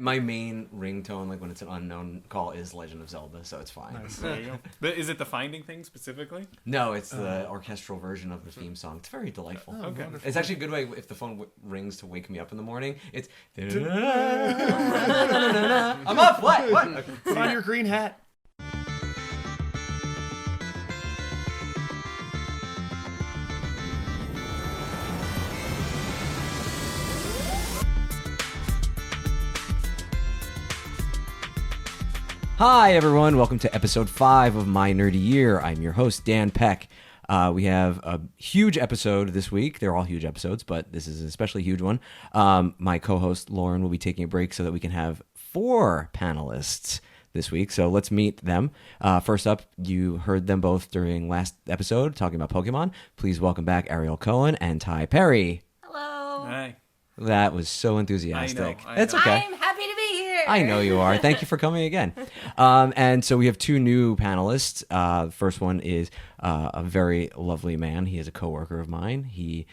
My main ringtone, like when it's an unknown call, is Legend of Zelda, so it's fine. Nice. There you go. But is it the finding thing specifically? No, it's the orchestral version of the theme song. It's very delightful. Okay. It's actually a good way if the phone rings to wake me up in the morning. It's I'm up. What? Okay. Put on your green hat. Hi, everyone. Welcome to episode 5 of My Nerdy Year. I'm your host, Dan Peck. We have a huge episode this week. They're all huge episodes, but this is an especially huge one. My co-host, Lauren, will be taking a break so that we can have 4 panelists this week. So let's meet them. First up, you heard them both during last episode talking about Pokemon. Please welcome back Ariel Cohen and Ty Perry. Hello. Hi. That was so enthusiastic. I know. It's okay. I'm happy to be here. I know you are. Thank you for coming again. And so we have 2 new panelists. The first one is a very lovely man. He is a coworker of mine. He,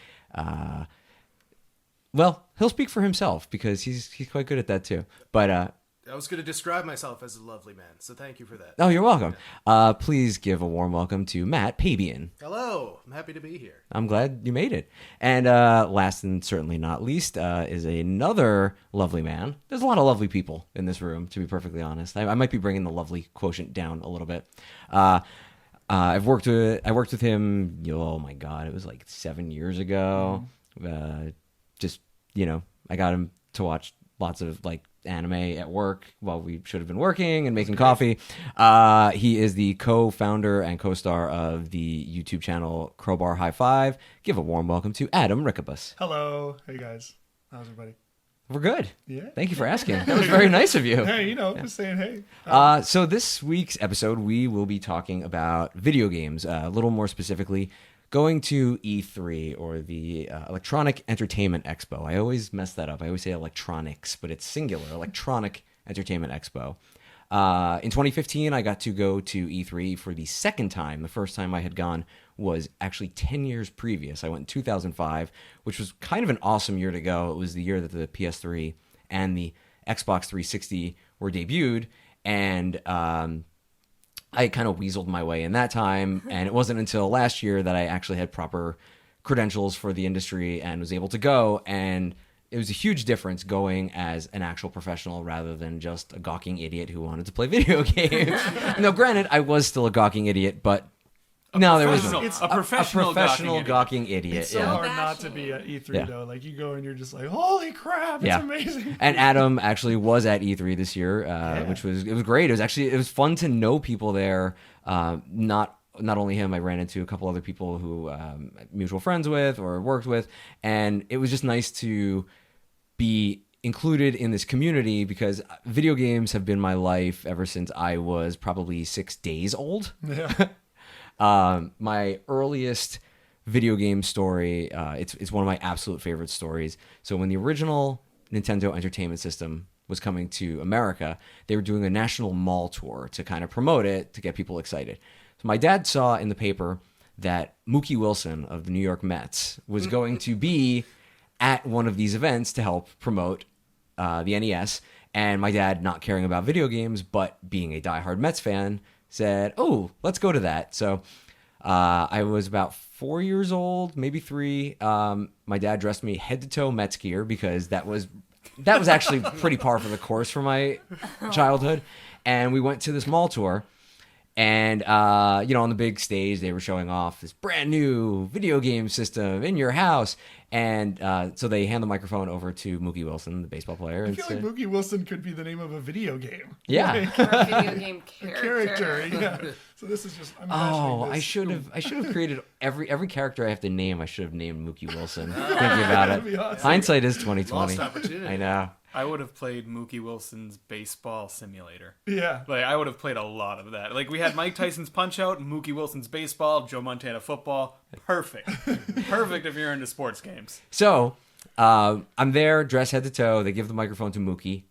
well, he'll speak for himself because he's quite good at that too. But I was going to describe myself as a lovely man, so thank you for that. oh, you're welcome. Please give a warm welcome to Matt Pabian. Hello, I'm happy to be here. I'm glad you made it. And last and certainly not least is another lovely man. There's a lot of lovely people in this room, to be perfectly honest. I might be bringing the lovely quotient down a little bit. I worked with him. Oh my God, it was like 7 years ago. Just I got him to watch lots of like anime at work while we should have been working and making coffee. He is the co-founder and co-star of the YouTube channel Crowbar, Highfive. Give a warm welcome to Adam Rickabus. Hello. Hey, guys. How's everybody? We're good. Yeah. Thank you for asking. That was very nice of you. Hey, just saying hey. So this week's episode, we will be talking about video games, a little more specifically going to E3, or the Electronic Entertainment Expo. I always mess that up. I always say electronics, but it's singular. Electronic Entertainment Expo. In 2015, I got to go to E3 for the second time. The first time I had gone was actually 10 years previous. I went in 2005, which was kind of an awesome year to go. It was the year that the PS3 and the Xbox 360 were debuted, and I kind of weaseled my way in that time, and it wasn't until last year that I actually had proper credentials for the industry and was able to go, and it was a huge difference going as an actual professional rather than just a gawking idiot who wanted to play video games. Now, granted, I was still a gawking idiot, but there was a professional gawking idiot. It's so hard not to be at E3, though. Like, you go and you're just like, holy crap, it's amazing. And Adam actually was at E3 this year, which was great. It was fun to know people there. Not only him, I ran into a couple other people who I'm mutual friends with or worked with, and it was just nice to be included in this community because video games have been my life ever since I was probably 6 days old. Yeah. My earliest video game story, it's one of my absolute favorite stories. So when the original Nintendo Entertainment System was coming to America, they were doing a national mall tour to kind of promote it, to get people excited. So my dad saw in the paper that Mookie Wilson of the New York Mets was going to be at one of these events to help promote the NES. And my dad, not caring about video games, but being a diehard Mets fan, said, oh, let's go to that. So I was about 4 years old, maybe 3. My dad dressed me head to toe Mets gear because that was actually pretty par for the course for my childhood. And we went to this mall tour. And, on the big stage, they were showing off this brand new video game system in your house. And so they hand the microphone over to Mookie Wilson, the baseball player. I feel like Mookie Wilson could be the name of a video game. Yeah. Or a video game character. Yeah. So this is just, I'm I should have created every character I have to name. I should have named Mookie Wilson. Thinking about it. Awesome. Hindsight is 20/20. Lost opportunity. I know. I would have played Mookie Wilson's baseball simulator. Yeah. Like, I would have played a lot of that. Like, we had Mike Tyson's Punch-Out, Mookie Wilson's baseball, Joe Montana football. Perfect. Perfect if you're into sports games. So, I'm there, dressed head to toe. They give the microphone to Mookie.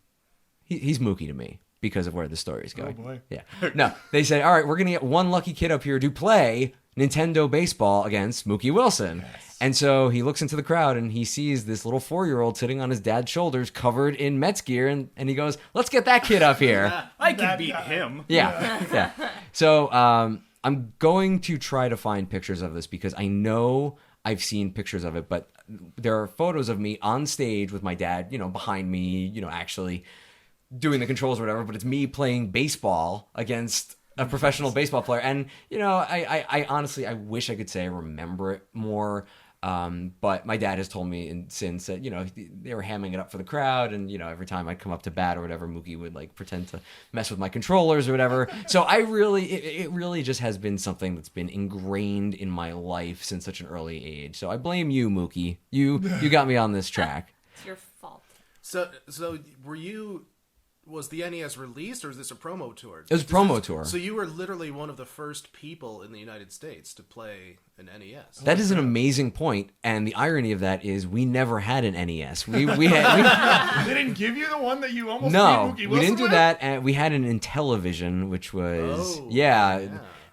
He's Mookie to me because of where the story is going. Oh, boy. Yeah. No, they say, all right, we're going to get one lucky kid up here to play Nintendo baseball against Mookie Wilson. And so he looks into the crowd and he sees this little 4-year-old sitting on his dad's shoulders covered in Mets gear. And he goes, let's get that kid up here. I can That beat guy. him. Yeah. So I'm going to try to find pictures of this because I know I've seen pictures of it, but there are photos of me on stage with my dad, behind me, actually doing the controls or whatever, but it's me playing baseball against a professional baseball player. And, I honestly, I wish I could say I remember it more. But my dad has told me since that, they were hamming it up for the crowd. And, every time I'd come up to bat or whatever, Mookie would like pretend to mess with my controllers or whatever. So it really just has been something that's been ingrained in my life since such an early age. So I blame you, Mookie. You got me on this track. It's your fault. So was the NES released, or is this a promo tour? It was a promo tour. So you were literally one of the first people in the United States to play an NES. That is an amazing point, and the irony of that is we never had an NES. We had They didn't give you the one that you almost no, beat Mookie we didn't do Wilson that, and we had an Intellivision, which was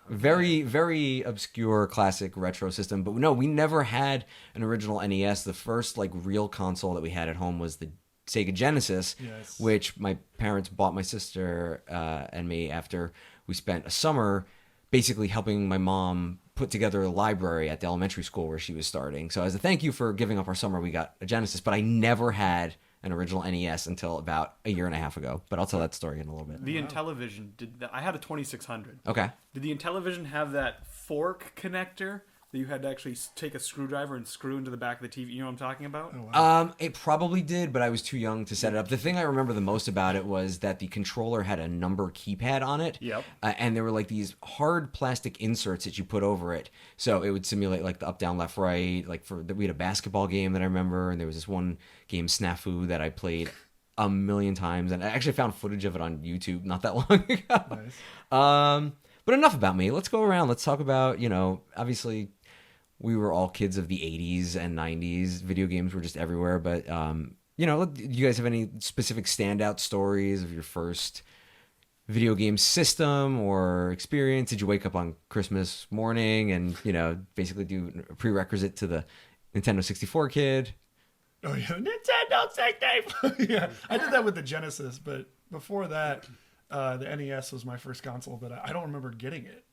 very very obscure classic retro system. But no, we never had an original NES. The first like real console that we had at home was the Sega Genesis, Yes. which my parents bought my sister and me after we spent a summer basically helping my mom put together a library at the elementary school where she was starting. So as a thank you for giving up our summer, we got a Genesis, but I never had an original NES until about a year and a half ago. But I'll tell that story in a little bit. The Intellivision I had a 2600. Okay. Did the Intellivision have that fork connector that you had to actually take a screwdriver and screw into the back of the TV? You know what I'm talking about? It probably did, but I was too young to set it up. The thing I remember the most about it was that the controller had a number keypad on it. Yep. And there were like these hard plastic inserts that you put over it. So it would simulate like the up, down, left, right. Like we had a basketball game that I remember, and there was this one game, Snafu, that I played a million times. And I actually found footage of it on YouTube not that long ago. Nice. But enough about me. Let's go around. Let's talk about, obviously we were all kids of the 80s and 90s. Video games were just everywhere. But, do you guys have any specific standout stories of your first video game system or experience? Did you wake up on Christmas morning and, basically do a prerequisite to the Nintendo 64 kid? Oh yeah, Nintendo 64. Yeah, I did that with the Genesis, but before that, the NES was my first console. But I don't remember getting it.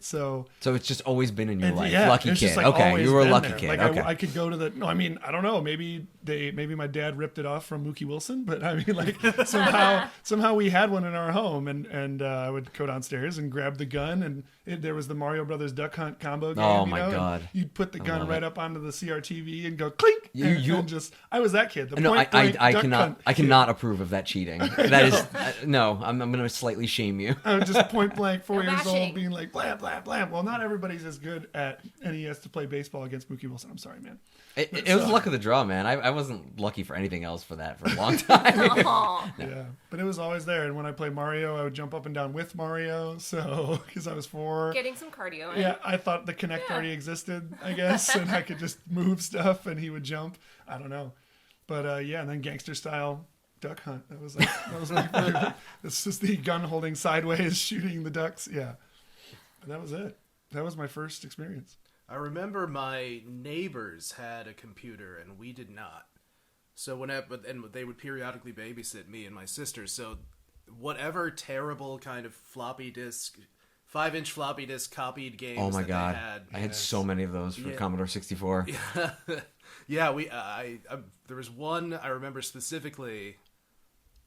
So it's just always been in your life. yeah, Lucky it's kid. just, like, Okay, always you were a been lucky there. kid. Like, Okay. I could go to the. No, I mean, I don't know. Maybe my dad ripped it off from Mookie Wilson, but I mean, like somehow we had one in our home, and I would go downstairs and grab the gun, and there was the Mario Brothers Duck Hunt combo game. Oh, my and God. You'd put the gun love right it. up onto the CRTV and go clink. And just I was that kid. The No, point blank I Duck cannot. Hunt I cannot approve of that cheating. That is no. I'm going to slightly shame you. I was just point blank 4 No years old bashing. being like blam blam blam. Well, not everybody's as good at NES to play baseball against Mookie Wilson. I'm sorry, man. It was luck of the draw, man. I wasn't lucky for anything else for that for a long time. Aw. Yeah, but it was always there. And when I played Mario, I would jump up and down with Mario. So because I was 4. Getting some cardio in. Yeah, I thought the Kinect already existed, I guess, and I could just move stuff and he would jump. I don't know, but yeah, and then gangster style duck hunt. That was my favorite. It's just the gun holding sideways, shooting the ducks. Yeah, and that was it. That was my first experience. I remember my neighbors had a computer and we did not. So and they would periodically babysit me and my sister. So whatever terrible kind of floppy disk, 5-inch floppy disk copied games. Oh my that god, they had. I had so many of those for Yeah. Commodore 64. Yeah, there was one I remember specifically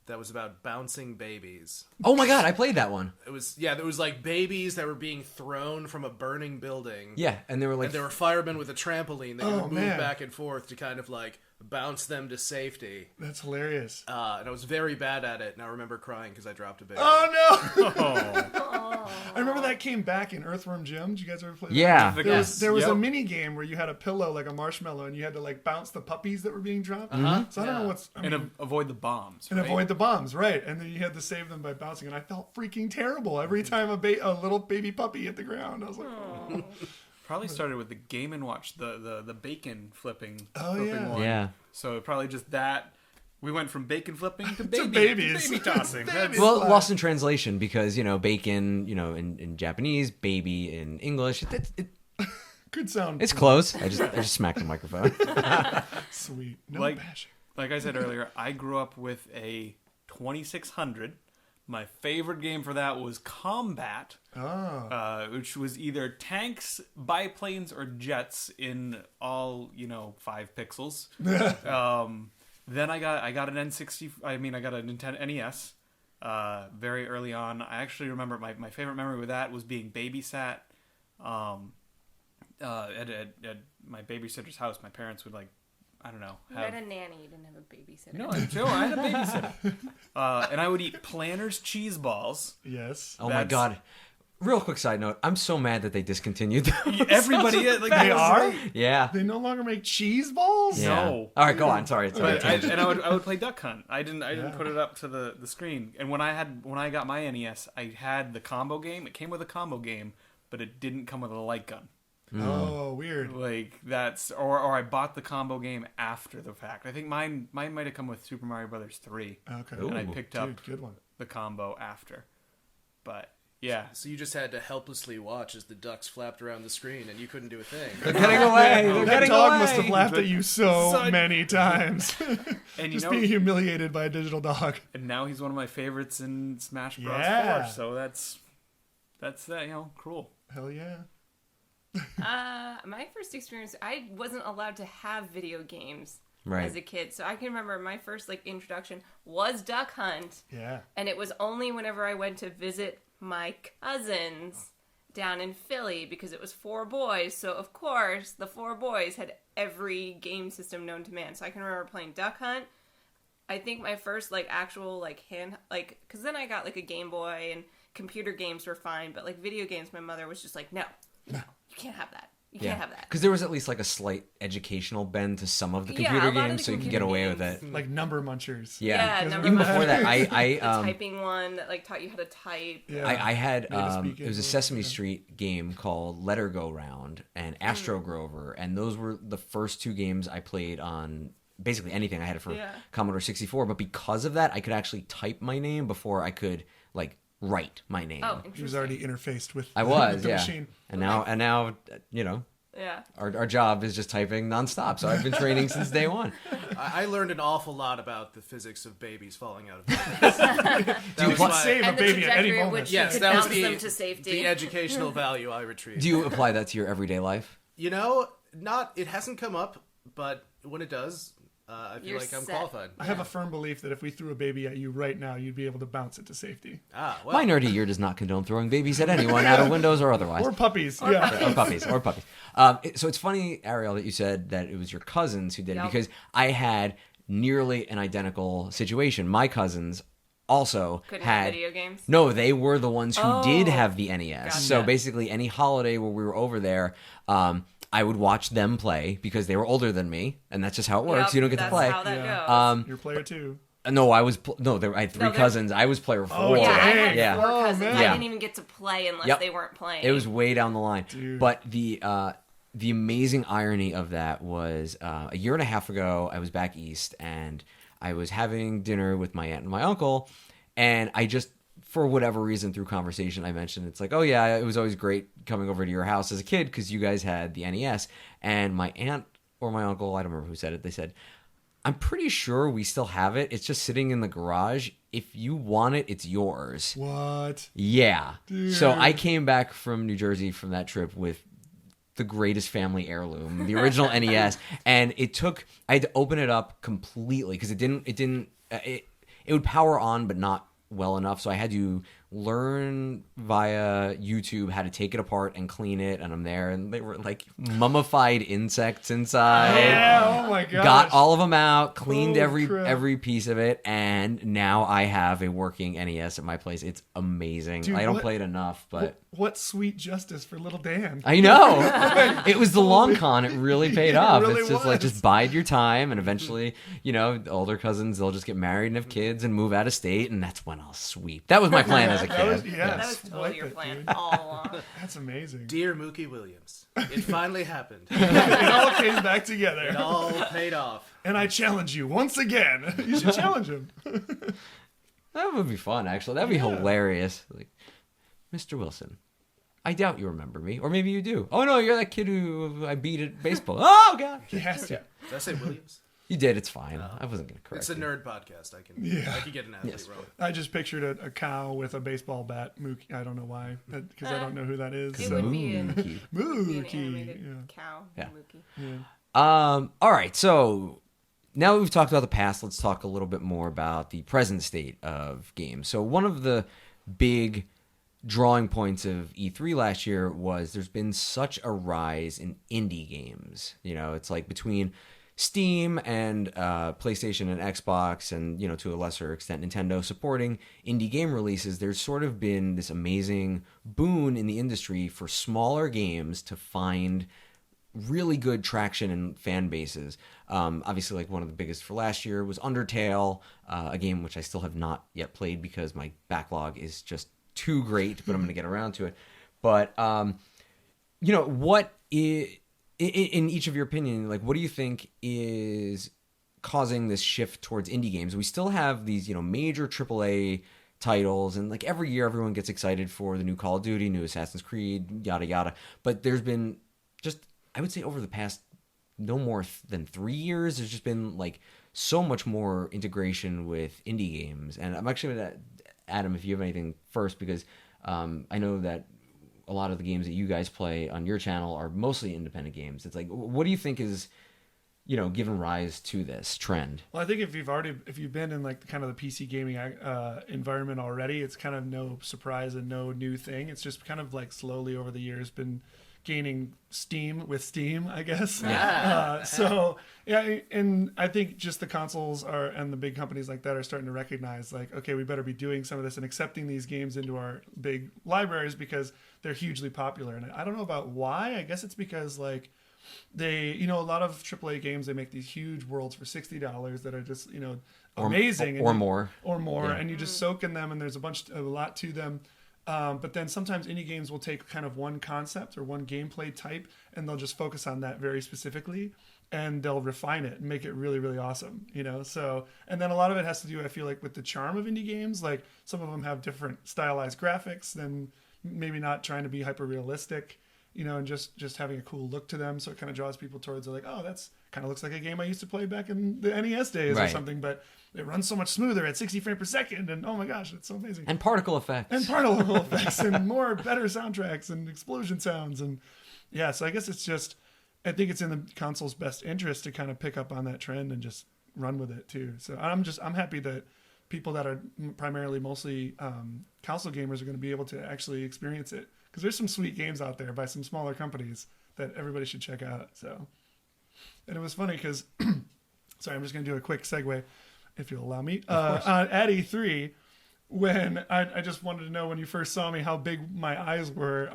that was about bouncing babies. Oh my god, I played that one. There was like babies that were being thrown from a burning building. Yeah, and they were like And there were firemen with a trampoline that would move man. back and forth to kind of like bounce them to safety. That's hilarious. And I was very bad at it, and I remember crying because I dropped a baby. Oh no! Oh. I remember that came back in Earthworm Jim. Did you guys ever play that? Yeah. There was Yep. a mini game where you had a pillow like a marshmallow and you had to like bounce the puppies that were being dropped. Mm-hmm. So I don't know what's And avoid the bombs. and right? avoid the bombs, right? And then you had to save them by bouncing. And I felt freaking terrible every time a little baby puppy hit the ground. I was like, oh. Probably started with the Game and Watch, the bacon flipping Oh, yeah. one. Yeah. So probably just that, We went from bacon flipping to babies. baby tossing. That's- Well, lost in translation because bacon, in Japanese, baby in English. Good sound. It's close. I just smacked the microphone. Sweet. No Like- bashing. Like I said earlier, I grew up with a 2600. My favorite game for that was Combat, which was either tanks, biplanes, or jets in all 5 pixels. Then I got an N60. I got a Nintendo NES very early on. I actually remember my favorite memory with that was being babysat at my babysitter's house. My parents would I don't know. You had a nanny. You didn't have a babysitter. No, I had a babysitter. And I would eat Planters cheese balls. Yes. Oh my God. Real quick side note. I'm so mad that they discontinued those. Everybody is. They are? Yeah. They no longer make cheese balls? Yeah. No. All right, go on. Sorry. But I would play Duck Hunt. I didn't put it up to the screen. And when I got my NES, I had the combo game. It came with a combo game, but it didn't come with a light gun. Oh, weird. That's or I bought the combo game after the fact. I think mine might have come with Super Mario Brothers 3. Okay. And I picked up good one. the combo after. But yeah. So you just had to helplessly watch as the ducks flapped around the screen, and you couldn't do a thing. They're getting away. They're That getting dog away. must have laughed at you so Son. many times. And Just being humiliated by a digital dog. and now he's one of my favorites in Smash Bros. Yeah. 4. So that's cruel. Hell yeah. My first experience, I wasn't allowed to have video games Right. as a kid. So I can remember my first introduction was Duck Hunt. Yeah. And it was only whenever I went to visit my cousins down in Philly because it was 4 boys. So of course the 4 boys had every game system known to man. So I can remember playing Duck Hunt. I think my first actual hand because then I got a Game Boy and computer games were fine, but video games my mother was just no, you can't have that. You can't have that. Because there was at least a slight educational bend to some of the Yeah, computer a lot of games, the so you could computer get away with games. it. Like number munchers. Yeah. number Even one. before that, The typing one that taught you how to type. Yeah. I had speak it was a English, Sesame yeah. Street game called Let Her Go Round and Astro Grover, and those were the first 2 games I played on basically anything I had it for Yeah. Commodore 64. But because of that, I could actually type my name before I could write my name. Oh, He was already interfaced with I was, the yeah. machine. And now Yeah. our job is just typing nonstop. So I've been training since day one. I learned an awful lot about the physics of babies falling out of babies. You was could my- save a And the baby at any trajectory at moment. which Yes, you could that was bounce the, them to safety. the educational value I retrieved. Do you apply that to your everyday life? It hasn't come up, but when it does, I feel You're like I'm set. qualified. I have a firm belief that if we threw a baby at you right now, you'd be able to bounce it to safety. Well, My nerdy year does not condone throwing babies at anyone out of windows or otherwise. Or puppies. Yeah. Or puppies. So it's funny, Ariel, that you said that it was your cousins who did it Yep. because I had nearly an identical situation. My cousins also Couldn't had have video games. No, they were the ones who did have the NES. Gotcha. So basically, any holiday where we were over there, I would watch them play because they were older than me, and that's just how it works. Yep, you don't get to that's play. how that Yeah. goes. You're player 2. No, I was I had 3 No, they're- cousins. I was player 4. Oh, Yeah, I dang. had Yeah. 4 cousins. man. I Yeah. didn't even get to play unless Yep. they weren't playing. It was way down the line. Dude. But the amazing irony of that was a year and a half ago, I was back east and I was having dinner with my aunt and my uncle, and I just, for whatever reason, through conversation, I mentioned it's oh yeah, it was always great coming over to your house as a kid because you guys had the NES. And my aunt or my uncle, I don't remember who said it, they said, I'm pretty sure we still have it. It's just sitting in the garage. If you want it, it's yours. What? Yeah. Dude. So I came back from New Jersey from that trip with the greatest family heirloom, the original NES, and I had to open it up completely because it would power on but not well enough, so I had to learn via YouTube how to take it apart and clean it, and I'm there, and they were mummified insects inside. Yeah, oh my gosh. Got all of them out, cleaned Holy crap. every piece of it, and now I have a working NES at my place. It's amazing. Dude, I don't what- play it enough, but What sweet justice for little Dan. I know. It was the long con. It really paid Yeah, it off. really It's just was. just bide your time, and eventually, the older cousins, they'll just get married and have kids and move out of state, and that's when I'll sweep. That was my plan as a kid. That was totally your plan all along. That's amazing. Dear Mookie Williams, it finally happened. It all came back together. It all paid off. And I challenge you once again. You should challenge him. That would be fun, actually. That'd be hilarious. Like, Mr. Wilson, I doubt you remember me. Or maybe you do. Oh, no, you're that kid who I beat at baseball. Oh, God. He has to. Did I say Williams? You did. It's fine. I wasn't going to correct It's a you. nerd podcast. I can get an athlete wrong. I just pictured a cow with a baseball bat. Mookie. I don't know why, because I don't know who that is. It So. would be an Mookie. animated Yeah. cow. Yeah. Mookie. All right, so now that we've talked about the past, let's talk a little bit more about the present state of games. So one of the big drawing points of E3 last year was there's been such a rise in indie games. You know, it's like between Steam and PlayStation and Xbox and, you know, to a lesser extent Nintendo supporting indie game releases, there's sort of been this amazing boon in the industry for smaller games to find really good traction and fan bases. Obviously, like one of the biggest for last year was Undertale, a game which I still have not yet played because my backlog is just too great, but I'm going to get around to it. But, you know, what is... In each of your opinion, like, what do you think is causing this shift towards indie games? We still have these, you know, major AAA titles, and like every year, everyone gets excited for the new Call of Duty, new Assassin's Creed, yada yada. But there's been just, I would say, over the past no more than 3 years, there's just been like so much more integration with indie games. And I'm actually gonna, Adam, if you have anything first, because I know that a lot of the games that you guys play on your channel are mostly independent games. It's like, what do you think is, you know, given rise to this trend? Well, I think if you've been in like kind of the PC gaming environment already, it's kind of no surprise and no new thing. It's just kind of like slowly over the years been gaining steam with Steam, I guess. So yeah, and I think just the consoles and the big companies like that are starting to recognize like, okay, we better be doing some of this and accepting these games into our big libraries because they're hugely popular. And I don't know about why. I guess it's because like they, you know, a lot of AAA games, they make these huge worlds for $60 that are just, you know, amazing or more, yeah. And you just soak in them, and there's a lot to them. But then sometimes indie games will take kind of one concept or one gameplay type, and they'll just focus on that very specifically, and they'll refine it and make it really, really awesome, you know? So, and then a lot of it has to do, I feel like, with the charm of indie games. Like some of them have different stylized graphics, then maybe not trying to be hyper realistic, you know, and just having a cool look to them. So it kind of draws people towards, like, oh, that's kind of looks like a game I used to play back in the NES days or something, but it runs so much smoother at 60 frames per second, and oh my gosh, it's so amazing. And particle effects. And more better soundtracks and explosion sounds. And yeah, so I guess it's just, I think it's in the console's best interest to kind of pick up on that trend and just run with it too. So I'm happy that people that are primarily mostly console gamers are going to be able to actually experience it, because there's some sweet games out there by some smaller companies that everybody should check out. So, and it was funny because, sorry, I'm just going to do a quick segue, if you'll allow me. At E3, when I just wanted to know, when you first saw me, how big my eyes were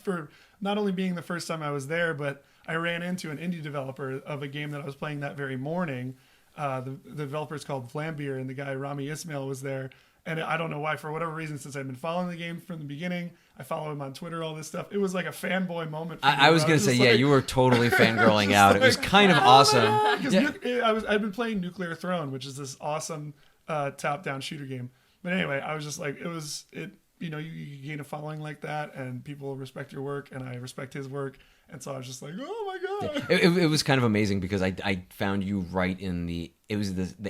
for not only being the first time I was there, but I ran into an indie developer of a game that I was playing that very morning. The developer is called Flambeer, and the guy Rami Ismail was there. And I don't know why, for whatever reason, since I've been following the game from the beginning, I follow him on Twitter, all this stuff. It was like a fanboy moment for me. I was going to say, yeah, you were totally fangirling out. Like, it was kind of awesome. Because I'd been playing Nuclear Throne, which is this awesome top-down shooter game. But anyway, I was just like, you know, you gain a following like that, and people respect your work, and I respect his work. And so I was just like, oh my God. It was kind of amazing because I found you right in the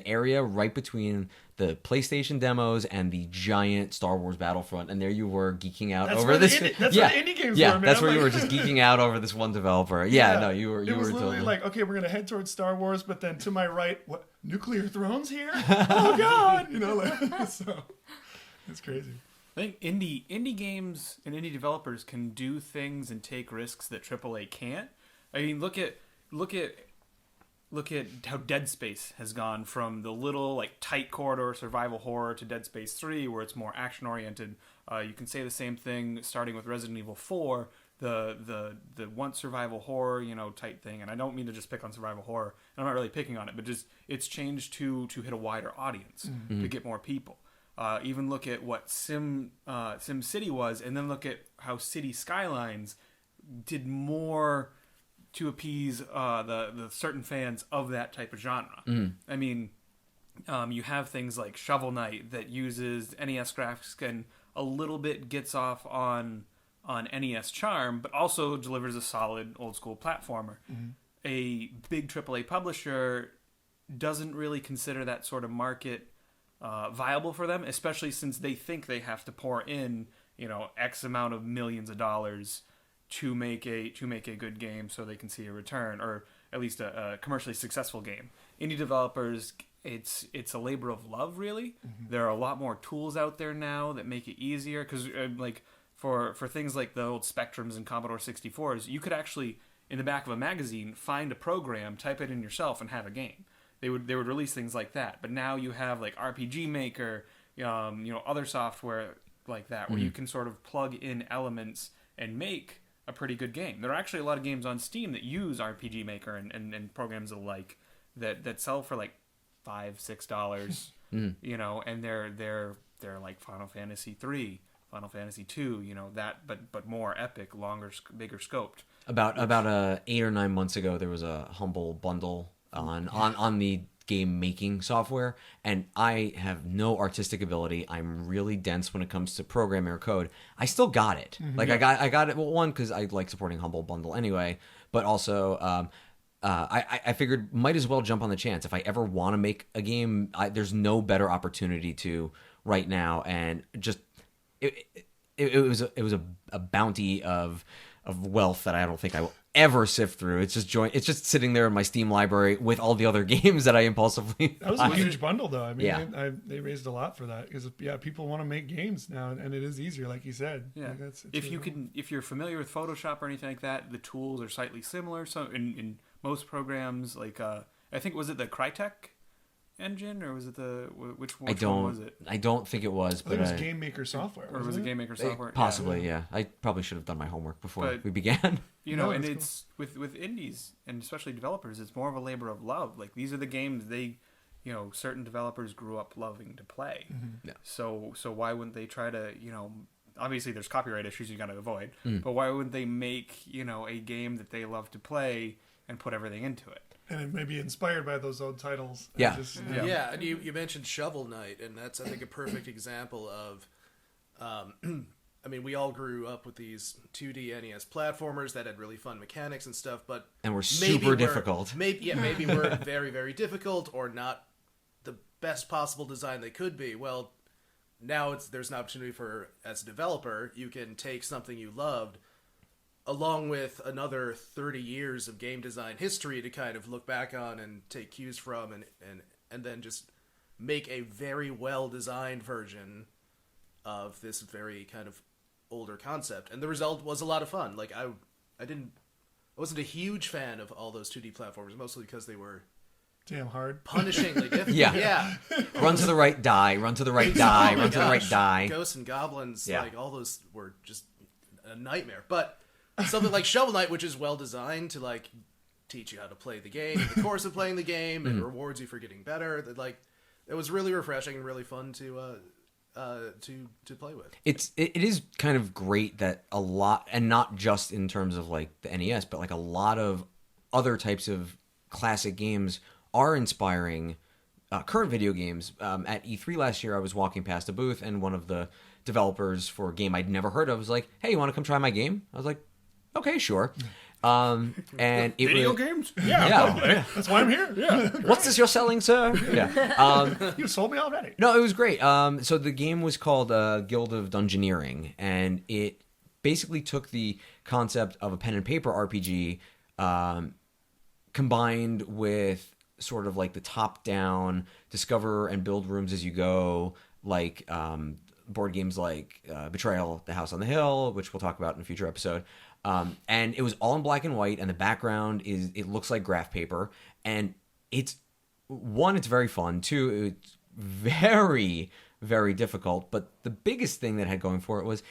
area right between the PlayStation demos and the giant Star Wars Battlefront, and there you were geeking out over this. That's where the indie games were, man. That's where you were just geeking out over this one developer. Yeah, no, you were. It was literally totally like, okay, we're gonna head towards Star Wars, but then to my right, what? Nuclear Throne's here? Oh God, you know, like, so it's crazy. I think indie games and indie developers can do things and take risks that AAA can't. I mean, look at how Dead Space has gone from the little like tight corridor survival horror to Dead Space 3, where it's more action oriented. You can say the same thing starting with Resident Evil 4, the once survival horror, you know, type thing. And I don't mean to just pick on survival horror, and I'm not really picking on it, but just it's changed to hit a wider audience to get more people. Even look at what Sim City was, and then look at how City Skylines did more to appease the certain fans of that type of genre. I mean, you have things like Shovel Knight that uses NES graphics and a little bit gets off on NES charm, but also delivers a solid old school platformer. A big AAA publisher doesn't really consider that sort of market viable for them, especially since they think they have to pour in, X amount of millions of dollars to make a good game so they can see a return, or at least a commercially successful game. Indie developers, it's a labor of love, really. There are a lot more tools out there now that make it easier, because for things like the old Spectrums and Commodore 64s, you could actually, in the back of a magazine, find a program, type it in yourself, and have a game. They would release things like that. But now you have like RPG Maker, other software like that, where you can sort of plug in elements and make a pretty good game. There are actually a lot of games on Steam that use RPG Maker and programs alike that sell for like $5-6, and they're like Final Fantasy 3, Final Fantasy 2, that, but more epic, longer, bigger scoped. About 8 or 9 months ago, there was a Humble bundle on the game making software, and I have no artistic ability. I'm really dense when it comes to programming or code. I still got it. I got it. Well, one, because I like supporting Humble bundle anyway, but also I figured might as well jump on the chance. If I ever want to make a game, there's no better opportunity to right now, and just it was a bounty of wealth that I don't think I will ever sift through. It's just sitting there in my Steam library with all the other games that I impulsively. That was a huge bundle, though. I mean, yeah. They raised a lot for that because people want to make games now, and it is easier, like you said. Yeah, like if you're familiar with Photoshop or anything like that, the tools are slightly similar. So in most programs, like I think, was it the Crytek engine, or was it which one was it? I don't think it was, but it was Game Maker software, or was it Game Maker software? Possibly, yeah. I probably should have done my homework before we began. And it's cool. with indies and especially developers, it's more of a labor of love. Like, these are the games they, certain developers grew up loving to play. Yeah. So why wouldn't they try to, obviously there's copyright issues you got to avoid, but why wouldn't they make, a game that they love to play and put everything into it? And it may be inspired by those old titles. Yeah. Yeah, and you mentioned Shovel Knight, and that's, I think, a perfect example of... I mean, we all grew up with these 2D NES platformers that had really fun mechanics and stuff, but... And were super difficult. Maybe were very, very difficult, or not the best possible design they could be. Well, now there's an opportunity for, as a developer, you can take something you loved, along with another 30 years of game design history to kind of look back on and take cues from, and then just make a very well-designed version of this very kind of older concept. And the result was a lot of fun. Like, I wasn't a huge fan of all those 2D platformers, mostly because they were damn hard, punishingly difficult. Yeah. Run to the right, die. Run to the right, die. Run to the right, die. Ghosts and goblins, like, all those were just a nightmare. But something like Shovel Knight, which is well designed to, like, teach you how to play the game in the course of playing the game, and rewards you for getting better. That, like, it was really refreshing and really fun to play with. It is kind of great that a lot, and not just in terms of like the NES, but like a lot of other types of classic games are inspiring current video games. At E3 last year, I was walking past a booth, and one of the developers for a game I'd never heard of was like, "Hey, you want to come try my game?" I was like, "Okay, sure." And it video really, games? Yeah. That's why I'm here. Yeah. What's this you're selling, sir? Yeah. You sold me already. No, it was great. So the game was called Guild of Dungeoneering, and it basically took the concept of a pen and paper RPG combined with sort of like the top-down discover and build rooms as you go, like board games like Betrayal, The House on the Hill, which we'll talk about in a future episode. And it was all in black and white, and the background it looks like graph paper, and it's very fun. Two, it's very, very difficult, but the biggest thing that had going for it was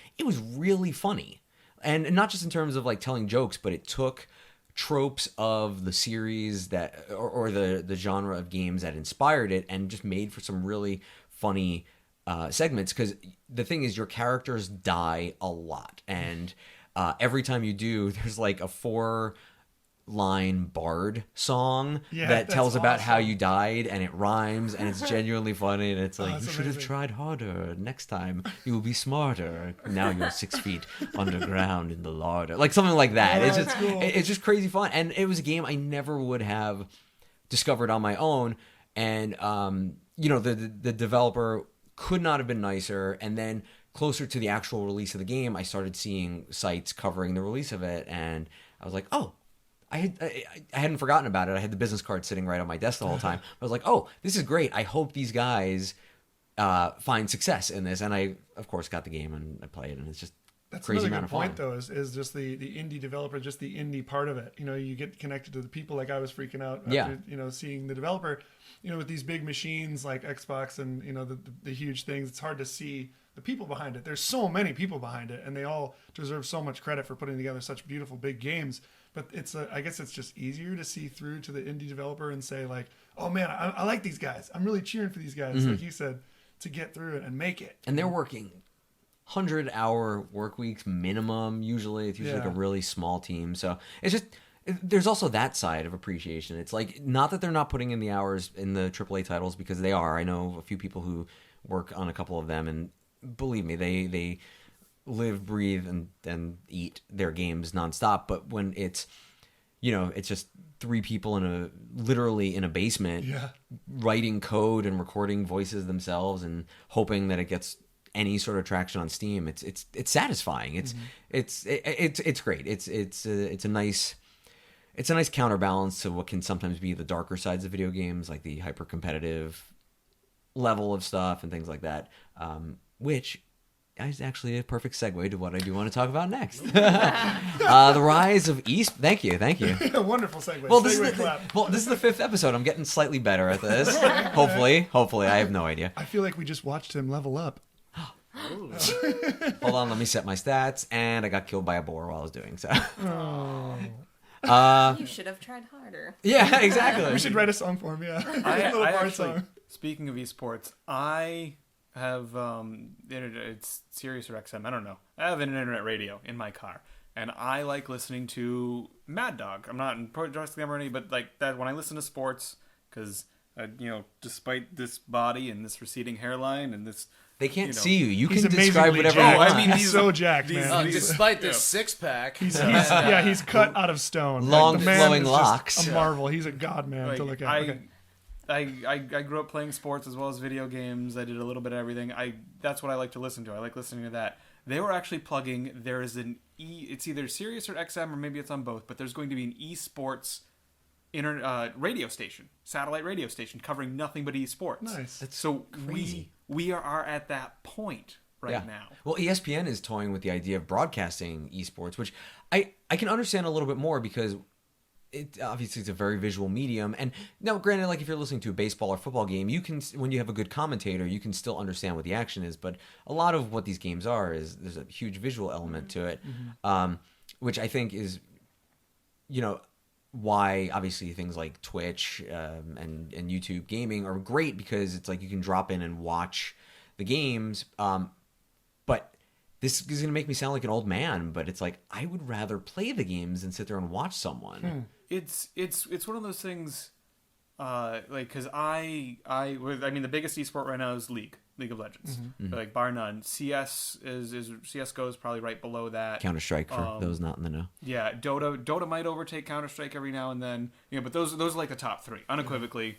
really funny. And not just in terms of like telling jokes, but it took tropes of the series or the genre of games that inspired it and just made for some really funny segments, because the thing is your characters die a lot, and every time you do, there's like a 4-line bard song Yeah, that that's tells about how awesome. you died, and it rhymes, and it's genuinely funny, and it's like, that's you should have amazing. tried harder. Next time you will be smarter. Now you're 6 feet underground in the larder, like something like that. Oh, It's just that's cool. it's just crazy fun, and it was a game I never would have discovered on my own. And the developer could not have been nicer. And then closer to the actual release of the game, I started seeing sites covering the release of it, and I was like, oh, I hadn't forgotten about it. I had the business card sitting right on my desk the whole time. I was like, oh, this is great. I hope these guys find success in this. And I, of course, got the game and I played, and it's just That's crazy another amount good of fun. point, though, is just the indie developer, just the indie part of it. You get connected to the people. Like I was freaking out after, seeing the developer, with these big machines like Xbox and, the huge things. It's hard to see the people behind it. There's so many people behind it, and they all deserve so much credit for putting together such beautiful big games. But I guess it's just easier to see through to the indie developer and say like, oh man, I like these guys. I'm really cheering for these guys. Like you said, to get through it and make it. And they're working 100-hour work weeks minimum. Usually it's usually like a really small team, so it's just there's also that side of appreciation. It's like, not that they're not putting in the hours in the AAA titles, because they are. I know a few people who work on a couple of them, and believe me, they live, breathe, and eat their games nonstop. But when it's it's just 3 people literally in a basement writing code and recording voices themselves and hoping that it gets any sort of traction on Steam, it's satisfying. It's great. It's a nice counterbalance to what can sometimes be the darker sides of video games, like the hyper competitive level of stuff and things like that, which is actually a perfect segue to what I do want to talk about next. The rise of Thank you. Wonderful segue. Well, Segue clap. this is the 5th episode. I'm getting slightly better at this. Hopefully. I have no idea. I feel like we just watched him level up. Hold on, let me set my stats. And I got killed by a boar while I was doing so. You should have tried harder. Yeah, exactly. We should write a song for him. Yeah, I a little bard actually, song. speaking of esports, I have it's Sirius or XM, I don't know. I have an internet radio in my car, and I like listening to Mad Dog. I'm not endorsing them or anything, but like that when I listen to sports, because despite this body and this receding hairline and this. They can't see you. You He's can describe amazingly whatever jacked. you want. I mean, he's so jacked, man. Despite this 6-pack, He's cut out of stone. Long, the man flowing is just locks. a marvel. He's a god man Like, to look at. Okay. I grew up playing sports as well as video games. I did a little bit of everything. That's what I like to listen to. I like listening to that. They were actually plugging. There is it's either Sirius or XM, or maybe it's on both. But there's going to be an esports radio station, satellite radio station, covering nothing but esports. Nice. That's so crazy. We are at that point right now. Well, ESPN is toying with the idea of broadcasting esports, which I can understand a little bit more, because obviously it's a very visual medium. And now, granted, like if you're listening to a baseball or football game, you can, when you have a good commentator, you can still understand what the action is. But a lot of what these games are is there's a huge visual element to it, which I think is, why obviously things like Twitch and YouTube gaming are great, because it's like you can drop in and watch the games. But this is going to make me sound like an old man, but it's like I would rather play the games than sit there and watch someone. It's one of those things, because I mean the biggest esport right now is League of Legends, like bar none. CS CS:GO is probably right below that. Counter-Strike for those not in the know. Yeah, Dota might overtake Counter-Strike every now and then, but those are like the top 3 unequivocally.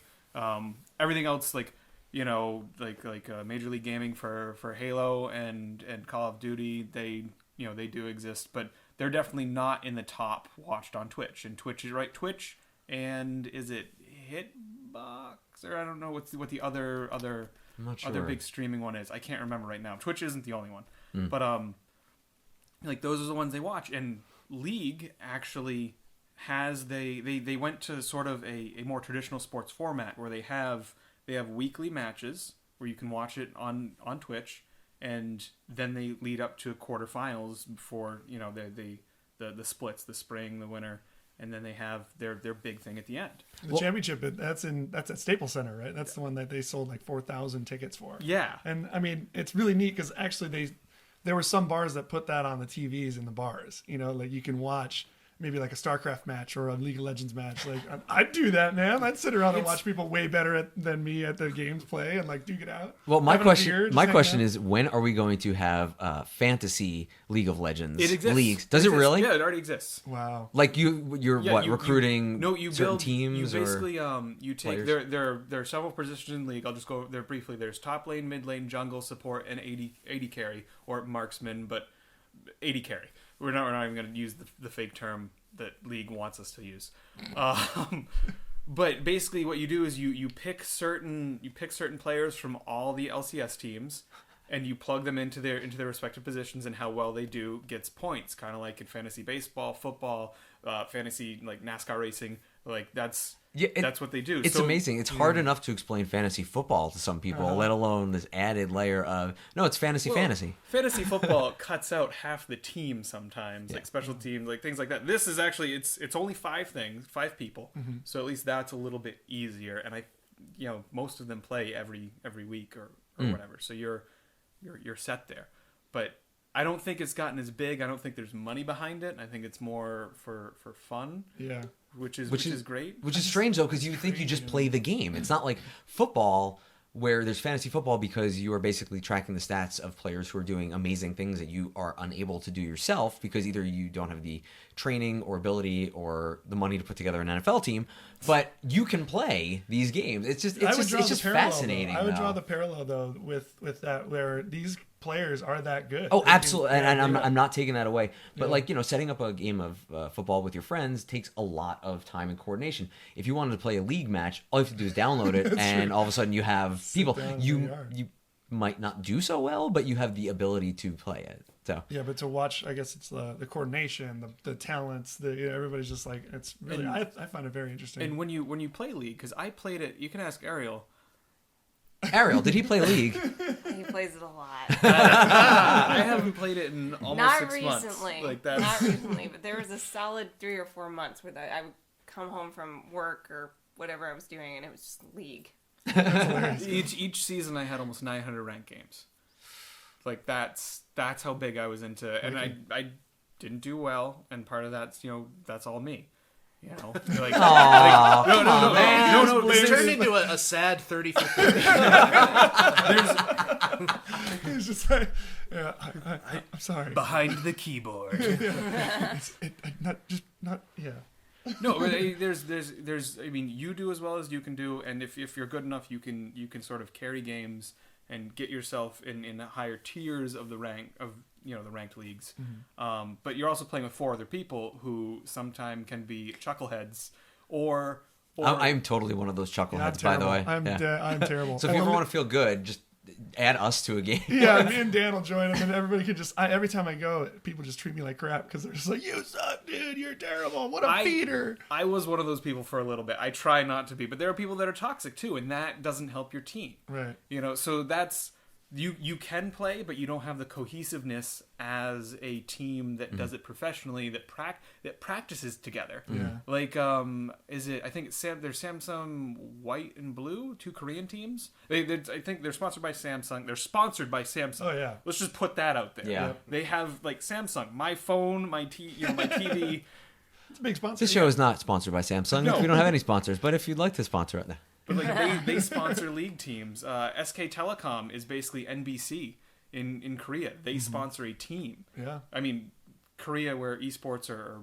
Everything else like Major League Gaming for Halo and Call of Duty, they do exist, but they're definitely not in the top watched on Twitch. And Twitch is right. Twitch, and is it Hitbox, or I don't know what the other I'm not sure. other big streaming one is. I can't remember right now. Twitch isn't the only one, but like those are the ones they watch. And League actually has they went to sort of a more traditional sports format where they have weekly matches where you can watch it on Twitch, and then they lead up to quarterfinals before the splits, the spring, the winter, and then they have their big thing at the end. The championship, that's at Staples Center, right? That's the one that they sold like 4,000 tickets for. Yeah. And I mean, it's really neat because actually there were some bars that put that on the TVs in the bars. You know, like you can watch maybe like a StarCraft match or a League of Legends match. Like I'd do that, man. I'd sit around and watch people way better than me at the games play and like duke it out. Well, my Having a beer, question just hanging out. is, when are we going to have fantasy League of Legends It exists. leagues? Does it really? Yeah, it already exists. Wow. Like you're Yeah, what, you recruiting you certain build, teams you basically or you take players? there are several positions in the league. I'll just go there briefly. There's top lane, mid lane, jungle, support, and 80 carry or marksman, but 80 carry. We're not even going to use the fake term that league wants us to use. But basically what you do is you pick certain players from all the LCS teams, and you plug them into their respective positions, and how well they do gets points, kind of like in fantasy baseball, football, fantasy like NASCAR racing. Like that's what they do. It's amazing. It's hard enough to explain fantasy football to some people, let alone this added layer of it's fantasy. Fantasy football cuts out half the team sometimes, like special teams, like things like that. This is actually it's only 5 people, so at least that's a little bit easier. And most of them play every week or whatever, so you're set there. But I don't think it's gotten as big. I don't think there's money behind it. I think it's more for fun. Yeah. Which is great. Which is strange though, because you think you just play the game. It's not like football, where there's fantasy football because you are basically tracking the stats of players who are doing amazing things that you are unable to do yourself because either you don't have the training or ability or the money to put together an NFL team, but you can play these games. It's just fascinating. I would draw the parallel though with that, where these players are that good. Oh, absolutely, and I'm not taking that away. But setting up a game of football with your friends takes a lot of time and coordination. If you wanted to play a league match, all you have to do is download it, and all of a sudden you have people. You might not do so well, but you have the ability to play it. So yeah, but to watch, I guess it's the coordination, the talents, everybody's just like, it's really. I find it very interesting. And when you play League, because I played it, you can ask Ariel. Ariel, did he play League? He plays it a lot. I haven't played it in almost Not 6 months. recently. Not recently, but there was a solid 3 or 4 months where I would come home from work or whatever I was doing, and it was just League. Each season I had almost 900 ranked games. Like that's how big I was into it. And I didn't do well, and part of that's that's all me. No. It's turned into a sad 30 for 30. It's just like, I'm sorry. Behind the keyboard. No, but there's. I mean, you do as well as you can do, and if you're good enough, you can sort of carry games and get yourself in higher tiers of the the ranked leagues. Mm-hmm. But you're also playing with 4 other people who sometimes can be chuckleheads or I'm totally one of those chuckleheads, by the way. I'm terrible. So if you ever want to feel good, just add us to a game. Yeah, me and Dan will join them, and everybody can just. Every time I go, people just treat me like crap because they're just like, "You suck, dude. You're terrible. What a feeder." I was one of those people for a little bit. I try not to be, but there are people that are toxic too, and that doesn't help your team. Right. So that's you can play, but you don't have the cohesiveness as a team that does it professionally, that practices together. Yeah. Like is it? I think it's there's Samsung White and Blue, 2 Korean teams. I think they're sponsored by Samsung. They're sponsored by Samsung. Oh yeah. Let's just put that out there. Yeah. They have like Samsung, my phone, my TV. It's a big sponsor. This show is not sponsored by Samsung. No. We don't have any sponsors, but if you'd like to sponsor it, But like they sponsor league teams. SK Telecom is basically NBC in Korea. They sponsor a team. Yeah. I mean, Korea, where esports are